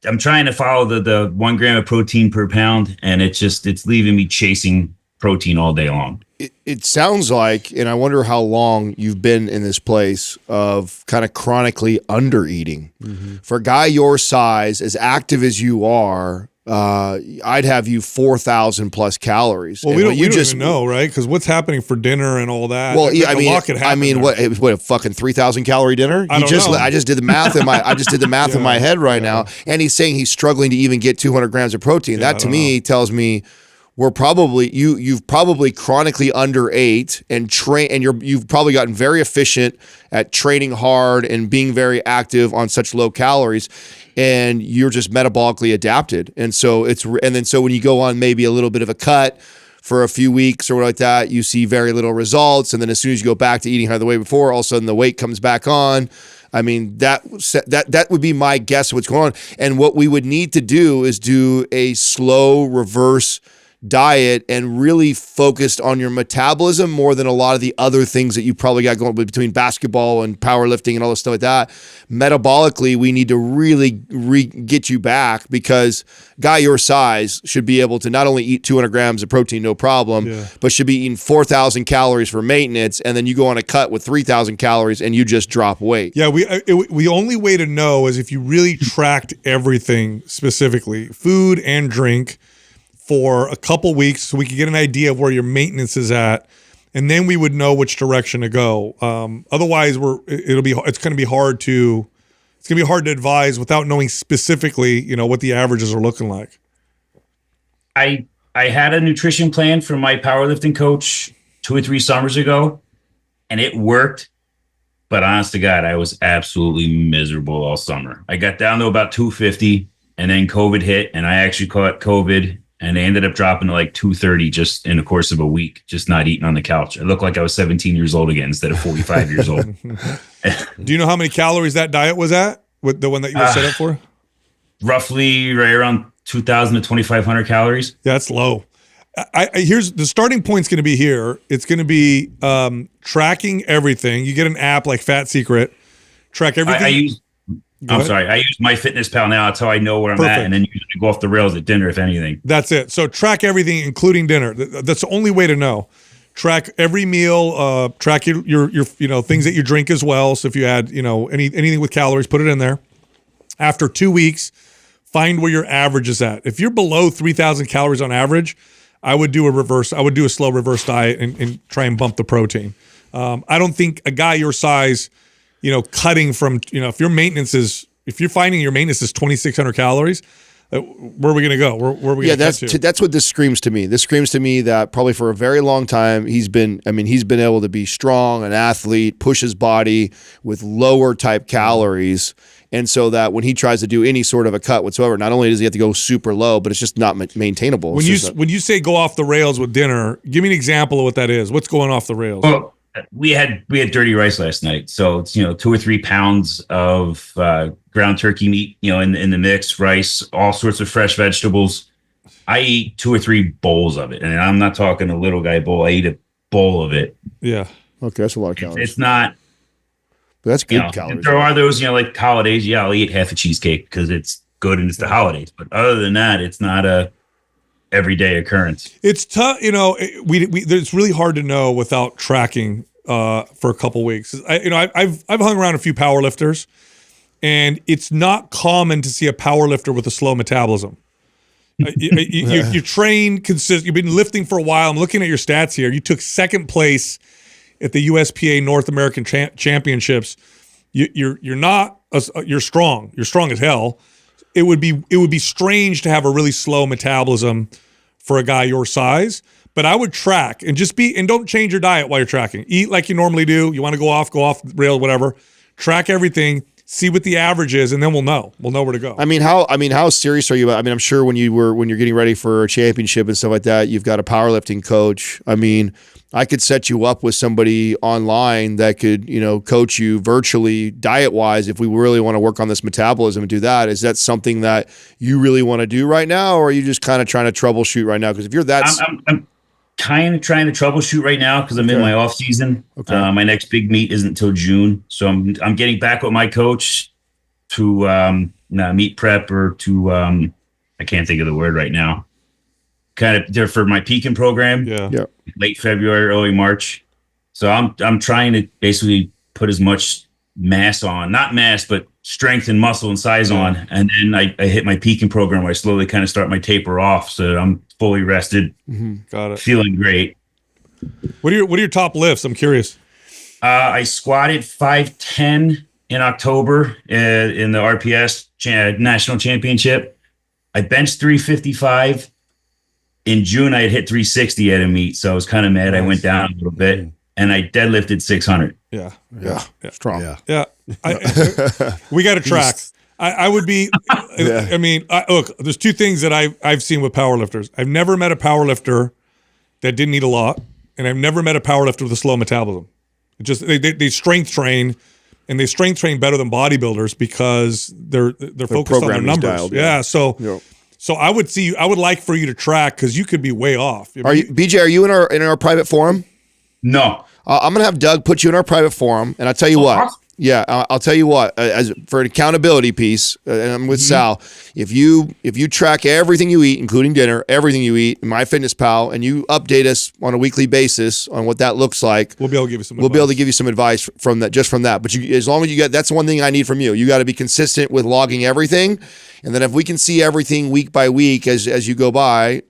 I'm trying to follow the 1 gram of protein per pound, and it's leaving me chasing protein all day long. It sounds like, and I wonder how long you've been in this place of kind of chronically under eating. For a guy your size, as active as you are, I'd have you 4,000 plus calories. Well, we don't even know, right? Because what's happening for dinner and all that. Well, what fucking 3,000 calorie dinner? I just did the math in my head right now, and he's saying he's struggling to even get 200 grams of protein. That to me tells me you've probably chronically underate and you've probably gotten very efficient at training hard and being very active on such low calories, and you're just metabolically adapted. And so when you go on maybe a little bit of a cut for a few weeks or like that, you see very little results, and then as soon as you go back to eating how the way before, all of a sudden the weight comes back on. I mean, that would be my guess of what's going on. And what we would need to do is do a slow reverse diet and really focused on your metabolism more than a lot of the other things that you probably got going between basketball and powerlifting and all this stuff like that. Metabolically, we need to really get you back, because a guy your size should be able to not only eat 200 grams of protein, no problem, but should be eating 4,000 calories for maintenance. And then you go on a cut with 3,000 calories and you just drop weight. Yeah, we only way to know is if you really tracked everything specifically, food and drink, for a couple weeks, so we could get an idea of where your maintenance is at, and then we would know which direction to go. Otherwise, it's going to be hard to advise without knowing specifically, what the averages are looking like. I had a nutrition plan from my powerlifting coach 2 or 3 summers ago, and it worked. But honest to God, I was absolutely miserable all summer. I got down to about 250, and then COVID hit, and I actually caught COVID. And I ended up dropping to like 230 just in the course of a week, just not eating on the couch. I looked like I was 17 years old again instead of 45 years old. Do you know how many calories that diet was at, with the one that you were set up for? Roughly right around 2,000 to 2,500 calories. Yeah, that's low. Here's the starting point's going to be here. It's going to be tracking everything. You get an app like Fat Secret, track everything. I use MyFitnessPal now. That's how I know where I'm at, and then usually go off the rails at dinner, if anything. That's it. So track everything, including dinner. That's the only way to know. Track every meal. Track your things that you drink as well. So if you add anything with calories, put it in there. After 2 weeks, find where your average is at. If you're below 3,000 calories on average, I would do a slow reverse diet and try and bump the protein. I don't think a guy your size, cutting from, if you're finding your maintenance is 2,600 calories, where are we going to go? Where are we going to get to? That's what this screams to me. This screams to me that probably for a very long time, he's been able to be strong, an athlete, push his body with lower type calories. And so that when he tries to do any sort of a cut whatsoever, not only does he have to go super low, but it's just not maintainable. When you say go off the rails with dinner, give me an example of what that is. What's going off the rails? Well, we had dirty rice last night, so it's 2 or 3 pounds of ground turkey meat, in the mix, rice, all sorts of fresh vegetables. I eat 2 or 3 bowls of it, and I'm not talking a little guy bowl. I eat a bowl of it. Yeah. Okay, that's a lot of calories. It's not. But that's good calories. There are those, like holidays. Yeah, I'll eat half a cheesecake because it's good and it's the holidays. But other than that, it's not a everyday occurrence. It's tough, it's really hard to know without tracking for a couple weeks. I've hung around a few powerlifters, and it's not common to see a powerlifter with a slow metabolism. You train consistent. You've been lifting for a while. I'm looking at your stats here. You took second place at the USPA North American Championships, you're strong. You're strong as hell. It would be strange to have a really slow metabolism for a guy your size. But I would track and don't change your diet while you're tracking. Eat like you normally do. You want to go off the rail, whatever. Track everything. See what the average is, and then we'll know where to go. I mean, how serious are you about? I mean, I'm sure when you're getting ready for a championship and stuff like that, you've got a powerlifting coach. I mean, I could set you up with somebody online that could, coach you virtually diet-wise if we really want to work on this metabolism and do that. Is that something that you really want to do right now, or are you just kind of trying to troubleshoot right now? Because if you're that, I'm kind of trying to troubleshoot right now because I'm in my off season. Okay. My next big meet isn't until June, so I'm getting back with my coach to meet prep or to I can't think of the word right now. Kind of there for my peaking program. Yeah. Late February, early March. So I'm trying to basically put as much mass on, not mass, but strength and muscle and size on, and then I hit my peaking program where I slowly kind of start my taper off, so I'm fully rested. Got it. Feeling great. What are your top lifts? I'm curious. I squatted 510 in October in the RPS national championship. I benched 355. In June, I had hit 360 at a meet, so I was kind of mad. Nice. I went down a little bit, and I deadlifted 600. Yeah. Strong. Yeah. We got to track. I would be. Yeah. I mean, look. There's two things that I've seen with powerlifters. I've never met a powerlifter that didn't eat a lot, and I've never met a powerlifter with a slow metabolism. It just they strength train, and they strength train better than bodybuilders because they're focused on their numbers. Dialed, yeah. So I would like for you to track because you could be way off. Are you, BJ? Are you in our private forum? No. I'm gonna have Doug put you in our private forum, and I'll tell you what. Awesome. Yeah, I'll tell you what. As for an accountability piece, and I'm with Sal. If you track everything you eat, including dinner, everything you eat in MyFitnessPal, and you update us on a weekly basis on what that looks like, we'll be able to give you some. We'll be able to give you some advice from that, just from that. But as long as you get, that's one thing I need from you. You got to be consistent with logging everything, and then if we can see everything week by week as you go by,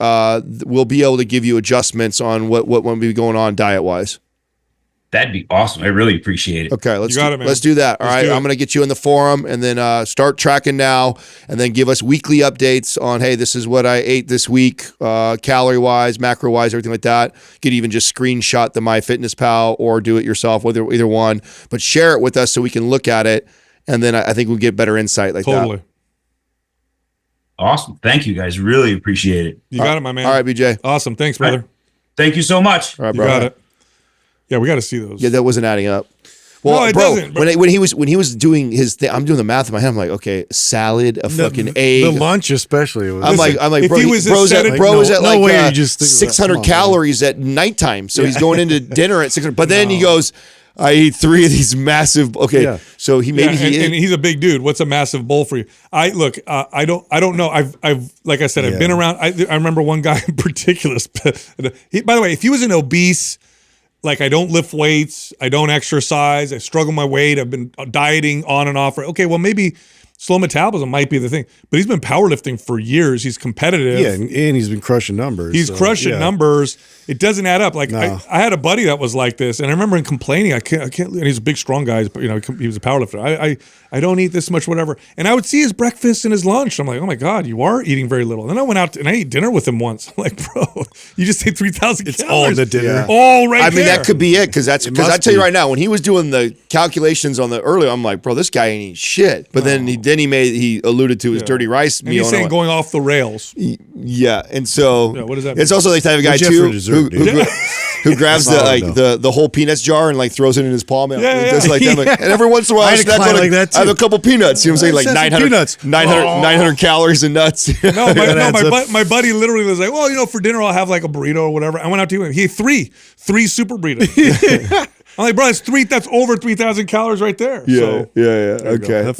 we'll be able to give you adjustments on what will be going on diet wise. That'd be awesome. I really appreciate it. Okay, let's do that. All right, I'm going to get you in the forum and then start tracking now, and then give us weekly updates on, hey, this is what I ate this week, calorie wise, macro wise, everything like that. You could even just screenshot the MyFitnessPal or do it yourself, either one. But share it with us so we can look at it, and then I think we'll get better insight like totally. that. Awesome. Thank you guys. Really appreciate it. You got it, my man. All right, BJ. Awesome. Thanks, brother. Right. Thank you so much. All right, bro. You got it. Yeah, we got to see those. Yeah, that wasn't adding up. Well, no, it bro, doesn't, when he was doing his thing, I'm doing the math in my head. I'm like, okay, salad, fucking egg. The lunch especially. I'm like, bro, bro's at no way like you just 600 calories at nighttime. So he's going into dinner at 600. But then he goes, I ate 3 of these massive. Okay, so he maybe and he's a big dude. What's a massive bowl for you? I don't know. I've like I said, I've been around. I remember one guy in particular. By the way, if he was an obese. Like, I don't lift weights, I don't exercise, I struggle my weight, I've been dieting on and off. Okay, well, maybe slow metabolism might be the thing. But he's been powerlifting for years. He's competitive. Yeah, and he's been crushing numbers. He's crushing numbers. It doesn't add up. Like, I had a buddy that was like this, and I remember him complaining, I can't, and he's a big, strong guy, but, he was a powerlifter. I don't eat this much, whatever. And I would see his breakfast and his lunch. I'm like, oh my God, you are eating very little. And then I went out and I ate dinner with him once. I'm like, bro, you just ate 3,000 calories. It's all the dinner. Yeah. All right I mean, there. that could be it, because I tell you right now, when he was doing the calculations on the earlier, I'm like, bro, this guy ain't eating shit. But then he alluded to his dirty rice meal. And he's saying going off the rails. Yeah, and so what does that mean? It's also the type of guy too who grabs the whole peanuts jar and like throws it in his palm. And does like that. Like, and every once in a while, I have a couple peanuts. You know what I'm saying? Like 900 calories of nuts. My buddy literally was like, well, for dinner I'll have like a burrito or whatever. I went out to him. He ate three super burritos. I'm like, bro, that's over 3,000 calories right there. Yeah, Okay.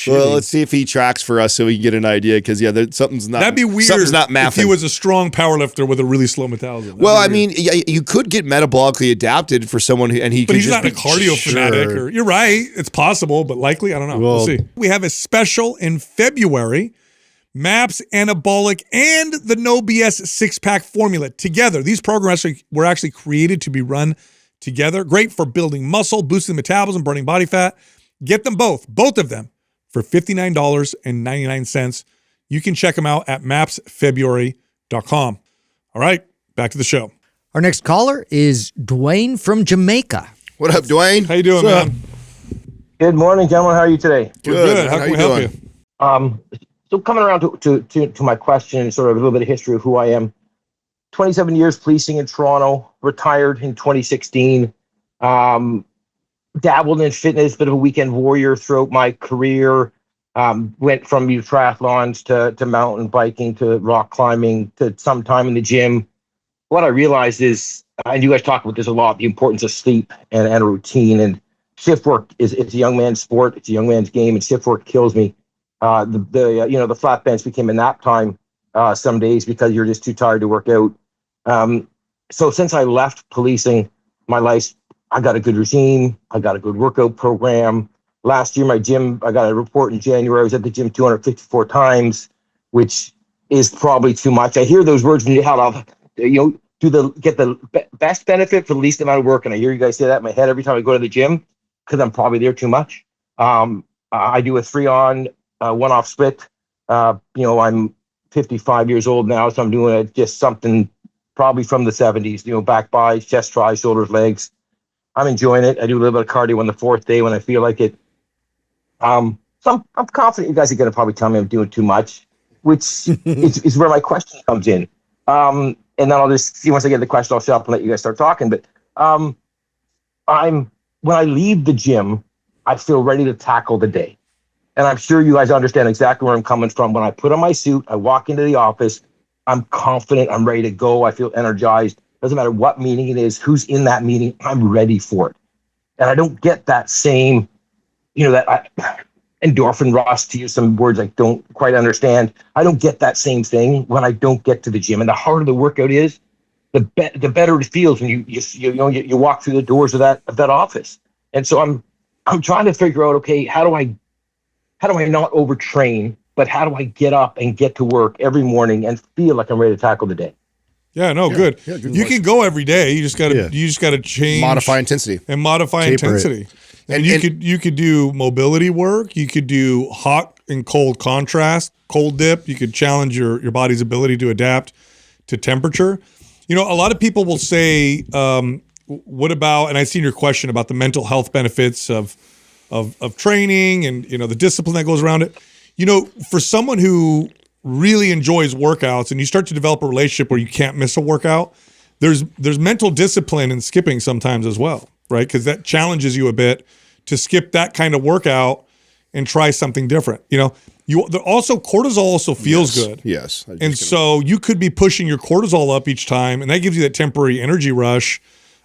Well, let's see if he tracks for us so we can get an idea. Because something's not. That'd be weird. Something's not mathing. If he was a strong powerlifter with a really slow metabolism. Well, I mean, you could get metabolically adapted for someone but he's not a cardio fanatic. You're right. It's possible, but likely, I don't know. We'll see. We have a special in February. MAPS, Anabolic, and the No BS 6-pack formula together. These programs were actually created to be run together. Great for building muscle, boosting metabolism, burning body fat. Get them both of them, for $59.99. You can check them out at mapsfebruary.com. All right, back to the show. Our next caller is Dwayne from Jamaica. What up, Dwayne? How you doing, What's man? Good morning, gentlemen. How are you today? We're good. How can we help you? So coming around to my question, sort of a little bit of history of who I am. 27 years policing in Toronto, retired in 2016. Dabbled in fitness, bit of a weekend warrior throughout my career. Went from triathlons to mountain biking to rock climbing to some time in the gym. What I realized is, and you guys talk about this a lot, the importance of sleep and a routine. And shift work it's a young man's sport. It's a young man's game, and shift work kills me. The flat bench became a nap time some days because you're just too tired to work out. So since I left policing, my life, I got a good routine. I got a good workout program. Last year, my gym, I got a report in January. I was at the gym 254 times, which is probably too much. I hear those words when you have, get the best benefit for the least amount of work. And I hear you guys say that in my head every time I go to the gym, because I'm probably there too much. I do a 3-on, 1-off split. I'm 55 years old now, so I'm doing just something probably from the 70s, back by, chest, tries, shoulders, legs. I'm enjoying it. I do a little bit of cardio on the 4th day when I feel like it. So I'm confident you guys are going to probably tell me I'm doing too much, which is where my question comes in. And then I'll just see, once I get the question, I'll shut up and let you guys start talking. But when I leave the gym, I feel ready to tackle the day. And I'm sure you guys understand exactly where I'm coming from. When I put on my suit, I walk into the office, I'm confident, I'm ready to go. I feel energized. Doesn't matter what meeting it is, who's in that meeting, I'm ready for it. And I don't get that same, endorphin rush, to use some words I don't quite understand. I don't get that same thing when I don't get to the gym. And the harder the workout is, the better it feels when you walk through the doors of that office. And so I'm trying to figure out, okay, how do I not overtrain, but how do I get up and get to work every morning and feel like I'm ready to tackle the day? Yeah, no, good. Yeah, good. You can go every day. You just gotta change, modify intensity. Intensity. And you could do mobility work. You could do hot and cold contrast, cold dip. You could challenge your body's ability to adapt to temperature. A lot of people will say, what about, and I've seen your question about the mental health benefits of training and, the discipline that goes around it. For someone who really enjoys workouts and you start to develop a relationship where you can't miss a workout, there's mental discipline in skipping sometimes as well, right? Because that challenges you a bit to skip that kind of workout and try something different. Also cortisol also feels good. Yes. And so you could be pushing your cortisol up each time, and that gives you that temporary energy rush.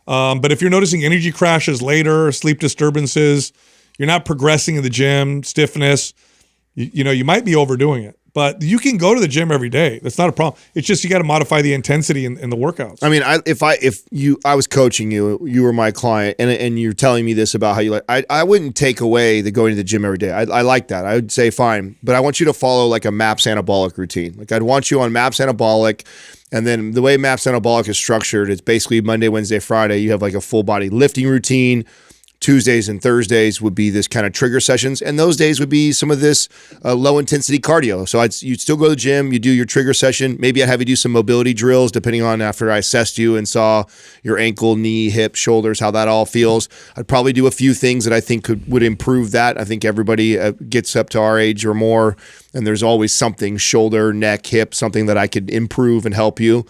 But if you're noticing energy crashes later, sleep disturbances, you're not progressing in the gym, stiffness, you might be overdoing it. But you can go to the gym every day. That's not a problem. It's just you got to modify the intensity in the workouts. I mean, if I was coaching you, you were my client, and you're telling me this about how you like, I wouldn't take away the going to the gym every day. I like that. I would say fine, but I want you to follow like a MAPS Anabolic routine. Like I'd want you on MAPS Anabolic, and then the way MAPS Anabolic is structured, it's basically Monday, Wednesday, Friday. You have like a full body lifting routine. Tuesdays and Thursdays would be this kind of trigger sessions, and those days would be some of this low intensity cardio. So you'd still go to the gym, you do your trigger session. Maybe I'd have you do some mobility drills, depending on after I assessed you and saw your ankle, knee, hip, shoulders, how that all feels. I'd probably do a few things that I think would improve that. I think everybody gets up to our age or more, and there's always something, shoulder, neck, hip, something that I could improve and help you.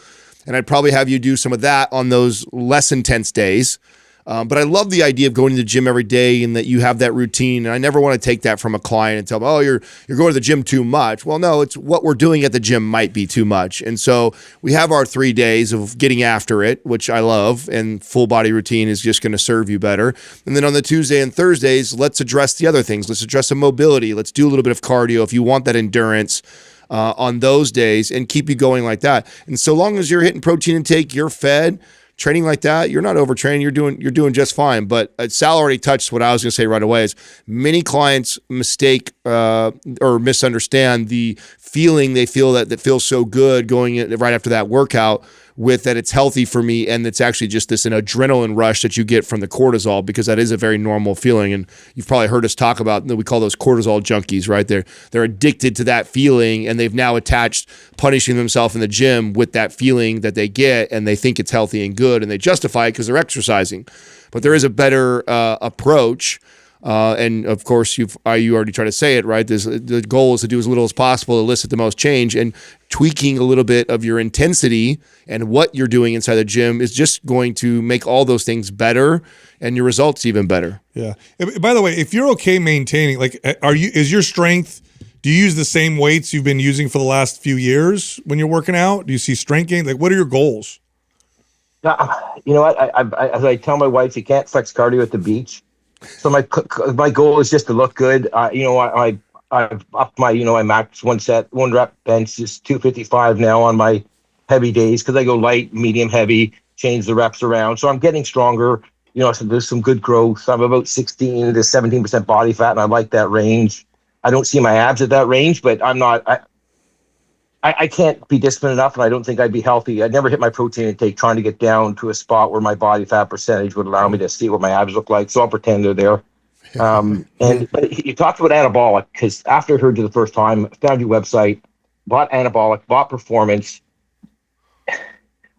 And I'd probably have you do some of that on those less intense days. But I love the idea of going to the gym every day and that you have that routine. And I never want to take that from a client and tell them, oh, you're going to the gym too much. Well, no, it's what we're doing at the gym might be too much. And so we have our 3 days of getting after it, which I love. And full body routine is just going to serve you better. And then on the Tuesday and Thursdays, let's address the other things. Let's address some mobility. Let's do a little bit of cardio if you want that endurance on those days, and keep you going like that. And so long as you're hitting protein intake, you're fed, training like that, you're not overtraining, you're doing just fine. But Sal already touched what I was going to say right away, is many clients mistake or misunderstand the feeling they feel that feels so good going in right after that workout with that it's healthy for me, and it's actually just an adrenaline rush that you get from the cortisol, because that is a very normal feeling. And you've probably heard us talk about, we call those cortisol junkies, right? They're addicted to that feeling, and they've now attached punishing themselves in the gym with that feeling that they get, and they think it's healthy and good, and they justify it because they're exercising. But there is a better approach. And of course, you already tried to say it, right? The goal is to do as little as possible to elicit the most change, and tweaking a little bit of your intensity and what you're doing inside the gym is just going to make all those things better and your results even better. Yeah. By the way, if you're okay maintaining, like, is your strength, do you use the same weights you've been using for the last few years when you're working out? Do you see strength gain? Like, what are your goals? You know what? As I tell my wife, you can't flex cardio at the beach. So my goal is just to look good. I've upped my my max one rep bench is 255 now on my heavy days, because I go light, medium, heavy, change the reps around. So I'm getting stronger. So there's some good growth. I'm about 16 to 17% body fat, and I like that range. I don't see my abs at that range, but I'm not. I can't be disciplined enough, and I don't think I'd be healthy. I'd never hit my protein intake trying to get down to a spot where my body fat percentage would allow me to see what my abs look like. So I'll pretend they're there. But you talked about anabolic, because after I heard you the first time, found your website, bought anabolic, bought performance.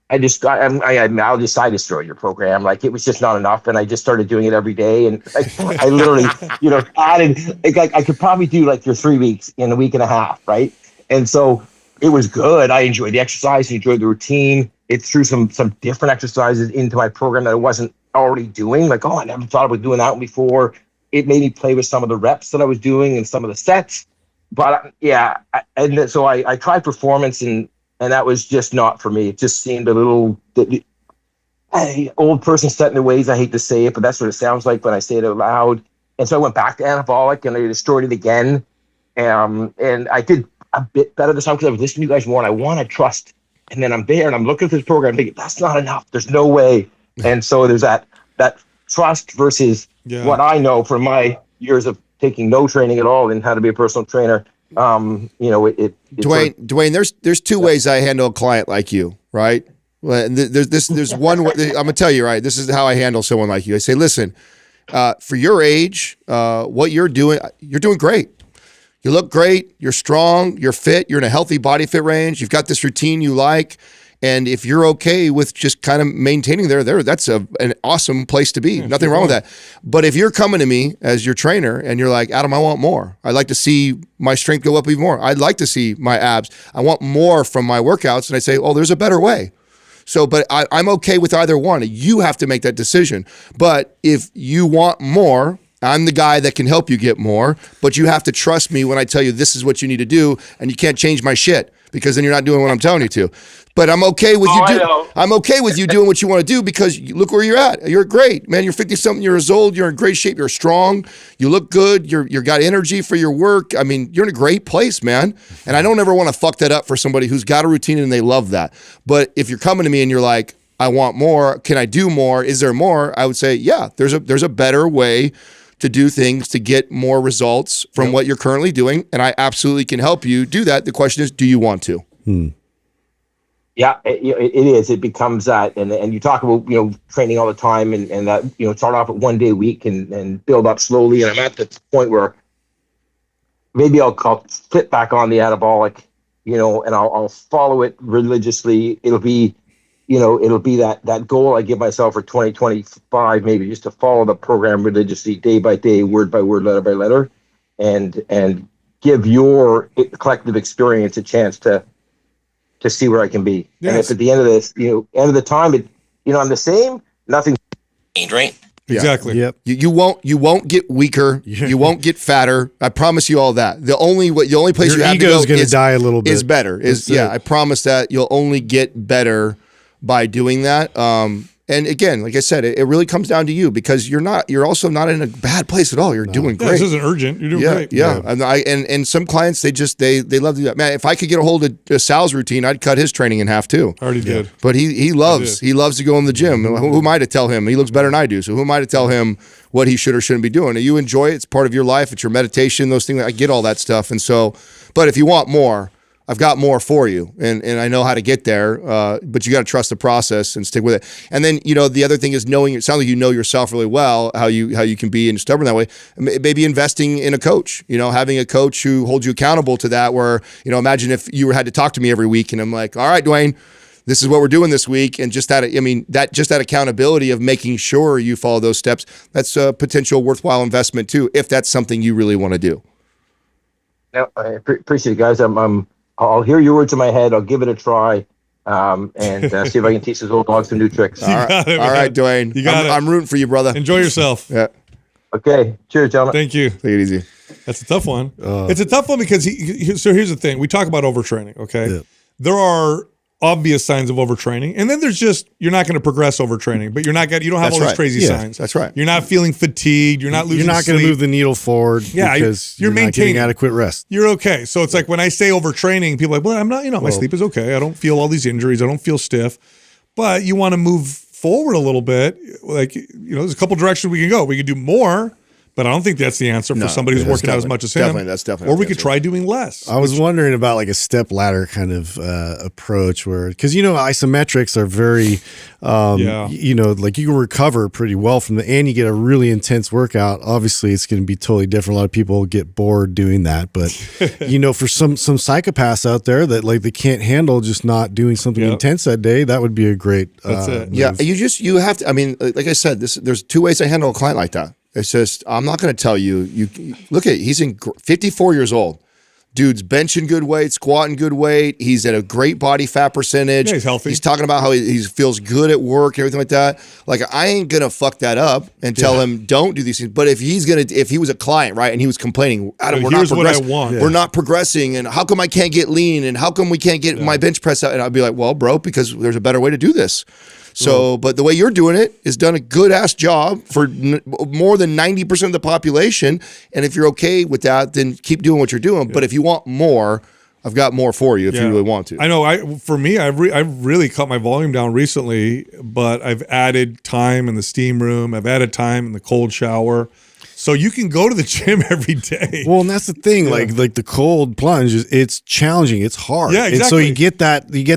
I'll just side destroy your program. Like, it was just not enough, and I just started doing it every day. And I literally, added. I could probably do like your 3 weeks in a week and a half, right? And so it was good. I enjoyed the exercise, enjoyed the routine. It threw some different exercises into my program that I wasn't already doing. Like, I never thought about doing that one before. It made me play with some of the reps that I was doing and some of the sets. But so I tried performance, and that was just not for me. It just seemed a little old person set in their ways. I hate to say it, but that's what it sounds like when I say it out loud. And so I went back to anabolic, and I destroyed it again. And I did a bit better this time because I was listening to you guys more, and I want to trust. And then I'm there, and I'm looking at this program thinking, that's not enough. There's no way. And so there's that trust versus what I know from my years of taking no training at all and how to be a personal trainer. Dwayne, there's two ways I handle a client like you, right? Well, and there's one way, I'm gonna tell you, right? This is how I handle someone like you. I say, listen, for your age, what you're doing great. You look great, you're strong, you're fit, you're in a healthy body fit range, you've got this routine you like, and if you're okay with just kind of maintaining there, that's an awesome place to be. Yeah, nothing wrong with that. But if you're coming to me as your trainer and you're like, Adam, I want more. I'd like to see my strength go up even more. I'd like to see my abs. I want more from my workouts. And I say, oh, there's a better way. So, but I'm okay with either one. You have to make that decision. But if you want more, I'm the guy that can help you get more, but you have to trust me when I tell you this is what you need to do, and you can't change my shit, because then you're not doing what I'm telling you to. But I'm okay with I'm okay with you doing what you want to do, because look where you're at. You're great, man. You're 50-something years old. You're in great shape. You're strong. You look good. You're got energy for your work. I mean, you're in a great place, man. And I don't ever want to fuck that up for somebody who's got a routine and they love that. But if you're coming to me and you're like, I want more. Can I do more? Is there more? I would say, yeah, there's a better way to do things to get more results from what you're currently doing. And I absolutely can help you do that. The question is, do you want to? Yeah, it is. It becomes that. And you talk about, training all the time and that, start off at 1 day a week and build up slowly. And I'm at the point where maybe I'll flip back on the anabolic, and I'll follow it religiously. It'll be that goal I give myself for 2025, maybe just to follow the program religiously, day by day, word by word, letter by letter, and give your collective experience a chance to see where I can be. Yes. And if at the end of this, end of the time, I'm the same, nothing changed, right? Exactly. Yep. You won't get weaker. You won't get fatter. I promise you all that. The only place your you have to go is going to die a little bit. Is better. I promise that you'll only get better by doing that. And again, like I said, it really comes down to you, because you're also not in a bad place at all. You're doing great. This isn't urgent. You're doing great. Yeah. And some clients, they love to do that. Man, if I could get a hold of Sal's routine, I'd cut his training in half too. Already did. But he loves to go in the gym. Who am I to tell him? He looks better than I do. So who am I to tell him what he should or shouldn't be doing? You enjoy it. It's part of your life. It's your meditation, those things. I get all that stuff. And so, but if you want more, I've got more for you, and I know how to get there. But you got to trust the process and stick with it. And then, you know, the other thing is knowing. It sounds like you know yourself really well, how you can be and stubborn that way. Maybe investing in a coach. You know, having a coach who holds you accountable to that. Where, you know, imagine if you had to talk to me every week, and I'm like, all right, Dwayne, this is what we're doing this week, and just that. I mean, that accountability of making sure you follow those steps. That's a potential worthwhile investment too, if that's something you really want to do. No, I appreciate it, guys. I'll hear your words in my head. I'll give it a try, and see if I can teach this old dog some new tricks. All right, Dwayne. You got it. I'm rooting for you, brother. Enjoy yourself. Yeah. Okay. Cheers, gentlemen. Thank you. Take it easy. That's a tough one. It's a tough one because so here's the thing. We talk about overtraining, okay? Yeah. There are obvious signs of overtraining, and then there's just you're not going to progress overtraining, but you don't have That's all those right. crazy Yeah, signs. that's right. You're not feeling fatigued. You're not losing. You're not going to sleep. move the needle forward Yeah, because you're you're not maintaining. getting adequate rest. You're okay. So it's like when I say overtraining, people are like, well, I'm not, my sleep is okay. I don't feel all these injuries. I don't feel stiff. But you want to move forward a little bit. Like, there's a couple directions we can go. We can do more, but I don't think that's the answer for somebody who's working out as much as him. That's definitely Or we not the could answer. try doing less. I was wondering about like a step ladder kind of approach because, isometrics are very, like you can recover pretty well from and you get a really intense workout. Obviously, it's going to be totally different. A lot of people get bored doing that. But, for some psychopaths out there that like they can't handle just not doing something intense that day, that would be a great That's it. move. Yeah, you have to. I mean, like I said, there's two ways I handle a client like that. It's just I'm not going to tell you. You look at he's 54 years old. Dude's benching good weight, squatting good weight. He's at a great body fat percentage. Yeah, he's healthy. He's talking about how he feels good at work and everything like that. Like I ain't gonna fuck that up and tell him don't do these things. But if he was a client, right, and he was complaining, Adam, we're not here's what I progressing. want. We're not progressing, and how come I can't get lean, and how come we can't get my bench press out? And I'd be like, well, bro, because there's a better way to do this. So, but the way you're doing it is done a good ass job for more than 90% of the population. And if you're okay with that, then keep doing what you're doing. But if you want more, I've got more for you if you really want to. I know. I've really cut my volume down recently, but I've added time in the steam room. I've added time in the cold shower. So you can go to the gym every day. Well, and that's the thing, like the cold plunge, it's challenging, it's hard. Yeah, exactly. And so you get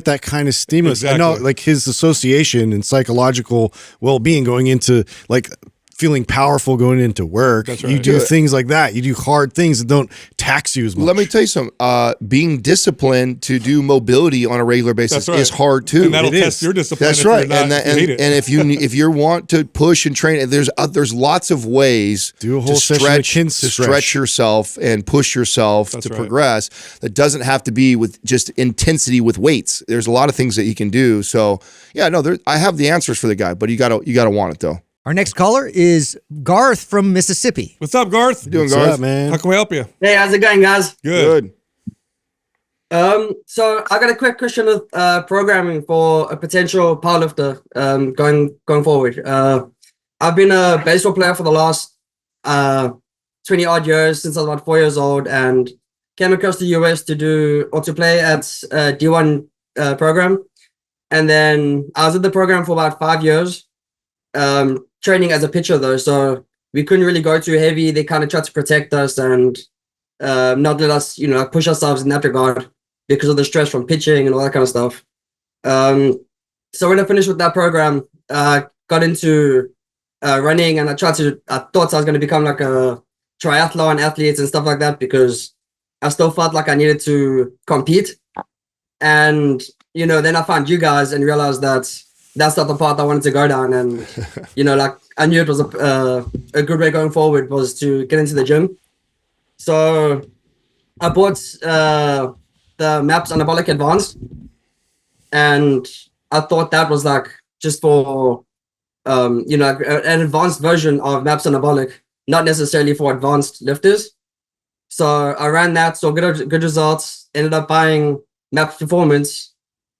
that kind of stimulus. Exactly. I know, like his association and psychological well-being going into like feeling powerful going into work. That's right. You do things like that. You do hard things that don't tax you as much. Let me tell you something. Being disciplined to do mobility on a regular basis is hard too. And that'll It test is. your discipline. That's if right. You're not, And hate it. if you want to push and train, there's lots of ways Do a whole to session of chin stretch stretch. yourself and push yourself That's to right. progress. That doesn't have to be with just intensity with weights. There's a lot of things that you can do. So yeah, no, I have the answers for the guy, but you gotta want it though. Our next caller is Garth from Mississippi. What's up, Garth? Doing What's Garth? up, man? How can we help you? Hey, how's it going, guys? Good. So I got a quick question of programming for a potential powerlifter going forward. I've been a baseball player for the last 20 odd years since I was about 4 years old, and came across the US to play at D1 program, and then I was at the program for about 5 years. Training as a pitcher though, so we couldn't really go too heavy. They kind of tried to protect us and not let us, push ourselves in that regard because of the stress from pitching and all that kind of stuff. So when I finished with that program, got into running, and I thought I was going to become like a triathlon athlete and stuff like that because I still felt like I needed to compete. And, then I found you guys and realized that that's not the path I wanted to go down. And, I knew it was a good way going forward was to get into the gym. So I bought the MAPS Anabolic Advanced. And I thought that was like just for, an advanced version of MAPS Anabolic, not necessarily for advanced lifters. So I ran that, saw good results, ended up buying MAPS Performance,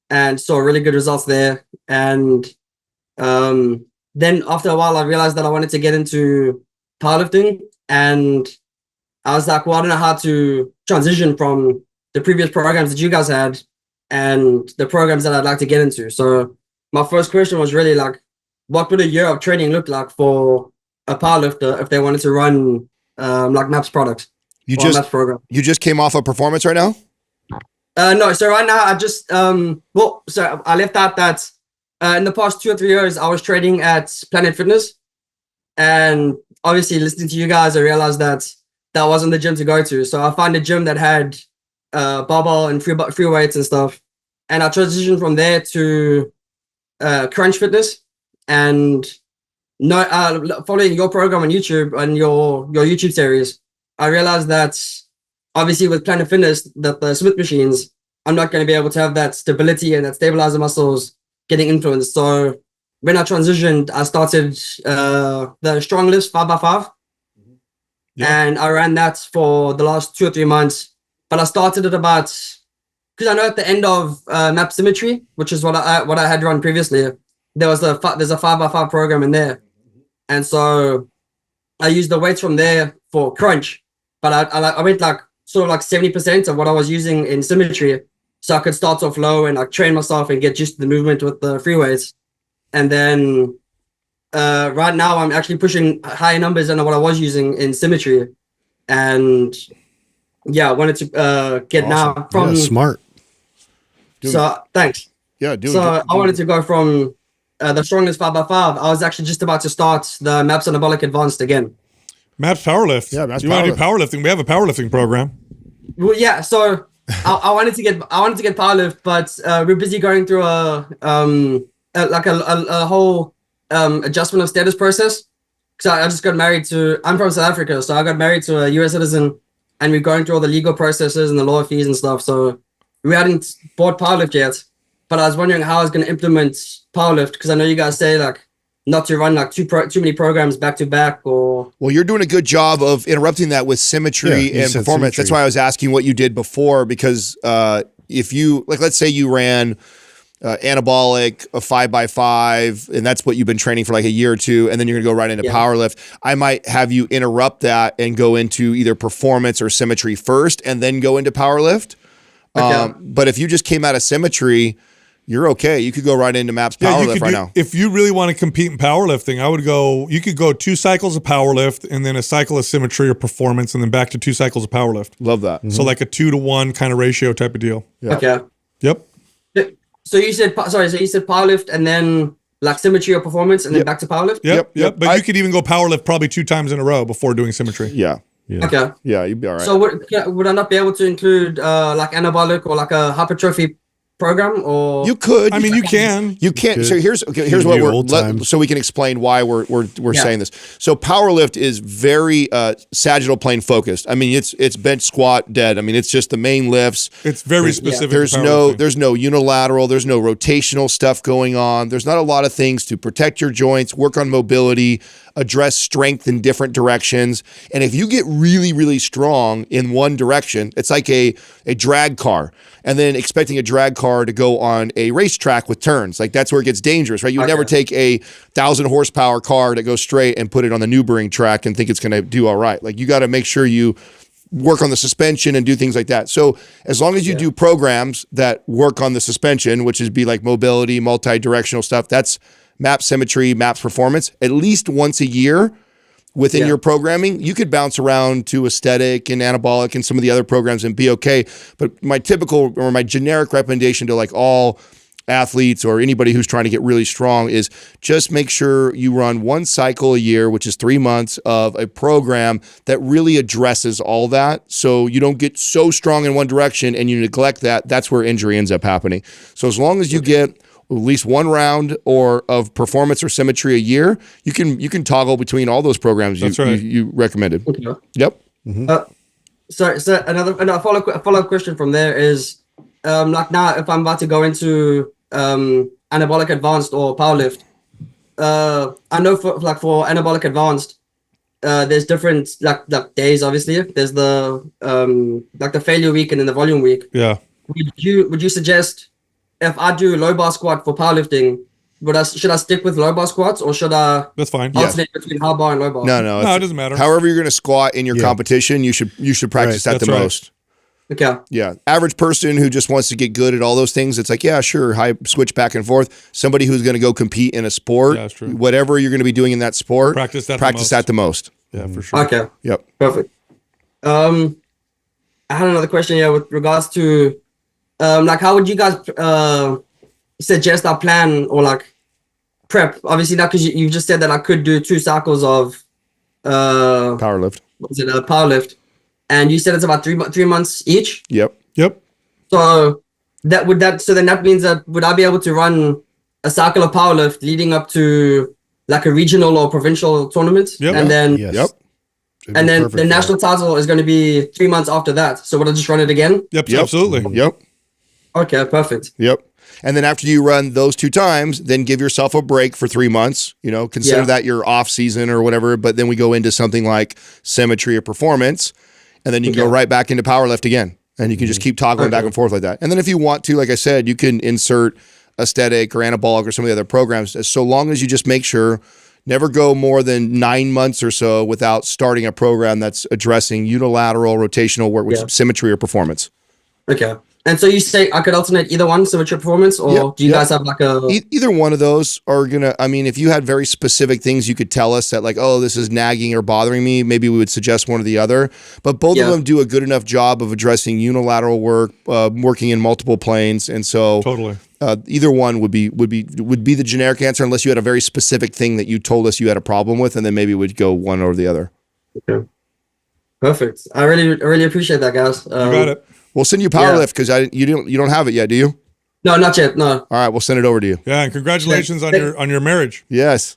and saw really good results there. And then after a while, I realized that I wanted to get into powerlifting. And I was like, well, I don't know how to transition from the previous programs that you guys had and the programs that I'd like to get into. So my first question was really like, what would a year of training look like for a powerlifter if they wanted to run like MAPS product? You MAPS program? just came off a performance right now? No, so right now I just so I left out that in the past 2 or 3 years I was training at Planet Fitness, and obviously listening to you guys I realized that that wasn't the gym to go to. So I found a gym that had barbell and free weights and stuff, and I transitioned from there to Crunch Fitness. And no, following your program on YouTube and your YouTube series, I realized that obviously with Planet Fitness, that the Smith machines, I'm not going to be able to have that stability and that stabilizer muscles getting influenced. So when I transitioned, I started the Strong Lifts 5x5. Yeah. And I ran that for the last 2 or 3 months. But I started at about, because I know at the end of Map Symmetry, which is what I had run previously, there's a 5x5 program in there. And so I used the weights from there for crunch. But I went like sort of like 70% of what I was using in Symmetry. So I could start off low and like train myself and get used to the movement with the free weights. And then right now I'm actually pushing higher numbers than what I was using in Symmetry. And yeah, I wanted to get awesome. now from smart. Thanks. Yeah, dude. So I wanted to go from the strongest 5x5. I was actually just about to start the MAPS Anabolic Advanced again. MAPS Powerlift. Yeah, MAPS you want to do powerlifting? We have a powerlifting program. Well, yeah. So I wanted to get powerlift, but we're busy going through a whole adjustment of status process. So I just got married to. I'm from South Africa, so I got married to a U.S. citizen, and we're going through all the legal processes and the lawyer fees and stuff. So we hadn't bought powerlift yet. But I was wondering how I was going to implement powerlift, because I know you guys say like not to run like too many programs back to back. Or well, you're doing a good job of interrupting that with symmetry and performance. Symmetry. That's why I was asking what you did before, because if you like, let's say you ran anabolic, a 5x5, and that's what you've been training for like a year or two, and then you're gonna go right into powerlift. I might have you interrupt that and go into either performance or symmetry first, and then go into powerlift. Okay. But if you just came out of symmetry, you're okay. You could go right into MAPS powerlift right now. If you really want to compete in powerlifting, I would go, you could go 2 cycles of powerlift and then a cycle of symmetry or performance and then back to 2 cycles of powerlift. Love that. Mm-hmm. So like a 2-to-1 kind of ratio type of deal. Yeah. Okay. Yep. So you said powerlift and then like symmetry or performance and then back to powerlift? Yep. But you could even go powerlift probably 2 times in a row before doing symmetry. Yeah. Okay. Yeah, you'd be all right. So would I not be able to include like anabolic or like a hypertrophy program? Or you could. I mean, you can. You can. So here's what we're so we can explain why we're saying this. So powerlift is very sagittal plane focused. I mean, it's bench, squat, dead. I mean, it's just the main lifts. It's very specific. There's no unilateral. There's no rotational stuff going on. There's not a lot of things to protect your joints, work on mobility, address strength in different directions. And if you get really, really strong in one direction, it's like a drag car, and then expecting a drag car to go on a racetrack with turns. Like that's where it gets dangerous, right? You would never take a 1,000 horsepower car that goes straight and put it on the Nürburgring track and think it's going to do all right. Like you got to make sure you work on the suspension and do things like that. So as long as you do programs that work on the suspension, which is be like mobility, multi-directional stuff, that's MAPS symmetry, MAPS performance, at least once a year within your programming. You could bounce around to aesthetic and anabolic and some of the other programs and be okay. But my typical or my generic recommendation to like all athletes or anybody who's trying to get really strong is just make sure you run 1 cycle a year, which is 3 months of a program that really addresses all that. So you don't get so strong in one direction and you neglect that. That's where injury ends up happening. So as long as you get at least 1 round of performance or symmetry a year, you can toggle between all those programs you recommended. Okay. Yep. Mm-hmm. So another follow-up question from there is like now if I'm about to go into anabolic advanced or powerlift, I know for anabolic advanced, there's different like days. Obviously, there's the like the failure week and then the volume week. Yeah. Would you suggest if I do low bar squat for powerlifting, should I stick with low bar squats or should I? That's fine. Alternate between high bar and low bar? No, it doesn't matter. However you're going to squat in your competition, you should practice that the most. Okay. Yeah. Average person who just wants to get good at all those things, it's like, yeah, sure, high switch back and forth. Somebody who's going to go compete in a sport, whatever you're going to be doing in that sport, practice that the most. Yeah, for sure. Okay. Yep. Perfect. I had another question with regards to like how would you guys suggest I plan or like prep? Obviously not, because you just said that I could do 2 cycles of Power lift. what was it, a power lift, and you said it's about 3 months each. Yep. So then that means that would I be able to run a cycle of power lift leading up to like a regional or provincial tournament? Yep. And then Yes. and then the national title is going to be 3 months after that. So would I just run it again? Yep. Absolutely. Yep. Okay, perfect. Yep. And then after you run those 2 times, then give yourself a break for 3 months. You know, consider that your off season or whatever. But then we go into something like symmetry or performance, and then you can go right back into power lift again, and you can just keep toggling back and forth like that. And then if you want to, like I said, you can insert aesthetic or anabolic or some of the other programs, so long as you just make sure never go more than 9 months or so without starting a program that's addressing unilateral rotational work with symmetry or performance. Okay. And so you say I could alternate either one, symmetry performance, or do you guys have like a... Either one of those are going to, I mean, if you had very specific things you could tell us that like, oh, this is nagging or bothering me, maybe we would suggest one or the other. But both of them do a good enough job of addressing unilateral work, working in multiple planes. And so either one would be the generic answer, unless you had a very specific thing that you told us you had a problem with, and then maybe we'd go one or the other. Okay. Perfect. I really appreciate that, guys. You got it. We'll send you power lift because you don't have it yet, do you? No, not yet. No. All right, we'll send it over to you. Yeah, and congratulations on your marriage. Yes.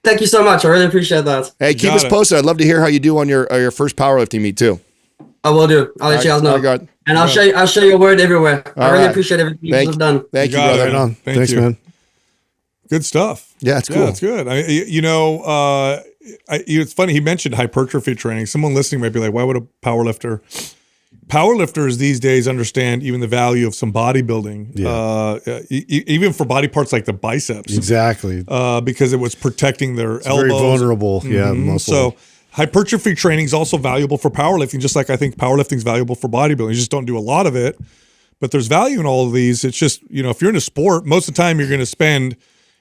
Thank you so much. I really appreciate that. Hey, keep us posted. I'd love to hear how you do on your first powerlifting meet too. I will do. I'll let you guys know. And I'll show your word everywhere. I really appreciate everything you guys have done. Thank you, brother. Right on. Thanks, man. Good stuff. Yeah, it's cool. Yeah, it's good. It's funny. He mentioned hypertrophy training. Someone listening might be like, why would a powerlifters these days understand even the value of some bodybuilding, even for body parts like the biceps. Exactly. Because it was protecting their elbows. Very vulnerable. Yeah, muscle. So hypertrophy training is also valuable for powerlifting, just like I think powerlifting is valuable for bodybuilding. You just don't do a lot of it, but there's value in all of these. It's just, if you're in a sport, most of the time you're going to spend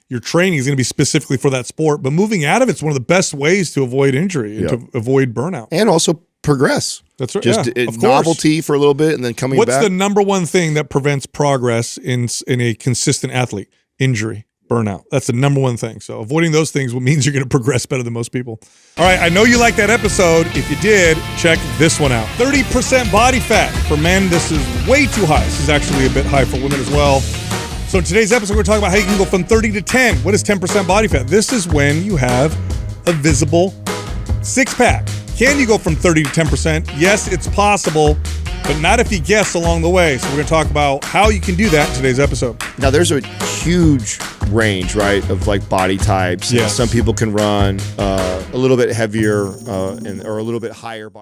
your training is going to be specifically for that sport, but moving out of it's one of the best ways to avoid injury and to avoid burnout. And also progress. That's right. Just novelty for a little bit and then coming back. What's the number one thing that prevents progress in a consistent athlete? Injury, burnout. That's the number one thing. So avoiding those things means you're going to progress better than most people. All right, I know you liked that episode. If you did, check this one out. 30% body fat. For men, this is way too high. This is actually a bit high for women as well. So in today's episode, we're talking about how you can go from 30 to 10. What is 10% body fat? This is when you have a visible six-pack. Can you go from 30 to 10%? Yes, it's possible, but not if you guess along the way. So we're going to talk about how you can do that in today's episode. Now, there's a huge range, right, of like body types. Yes. Some people can run a little bit heavier or a little bit higher body.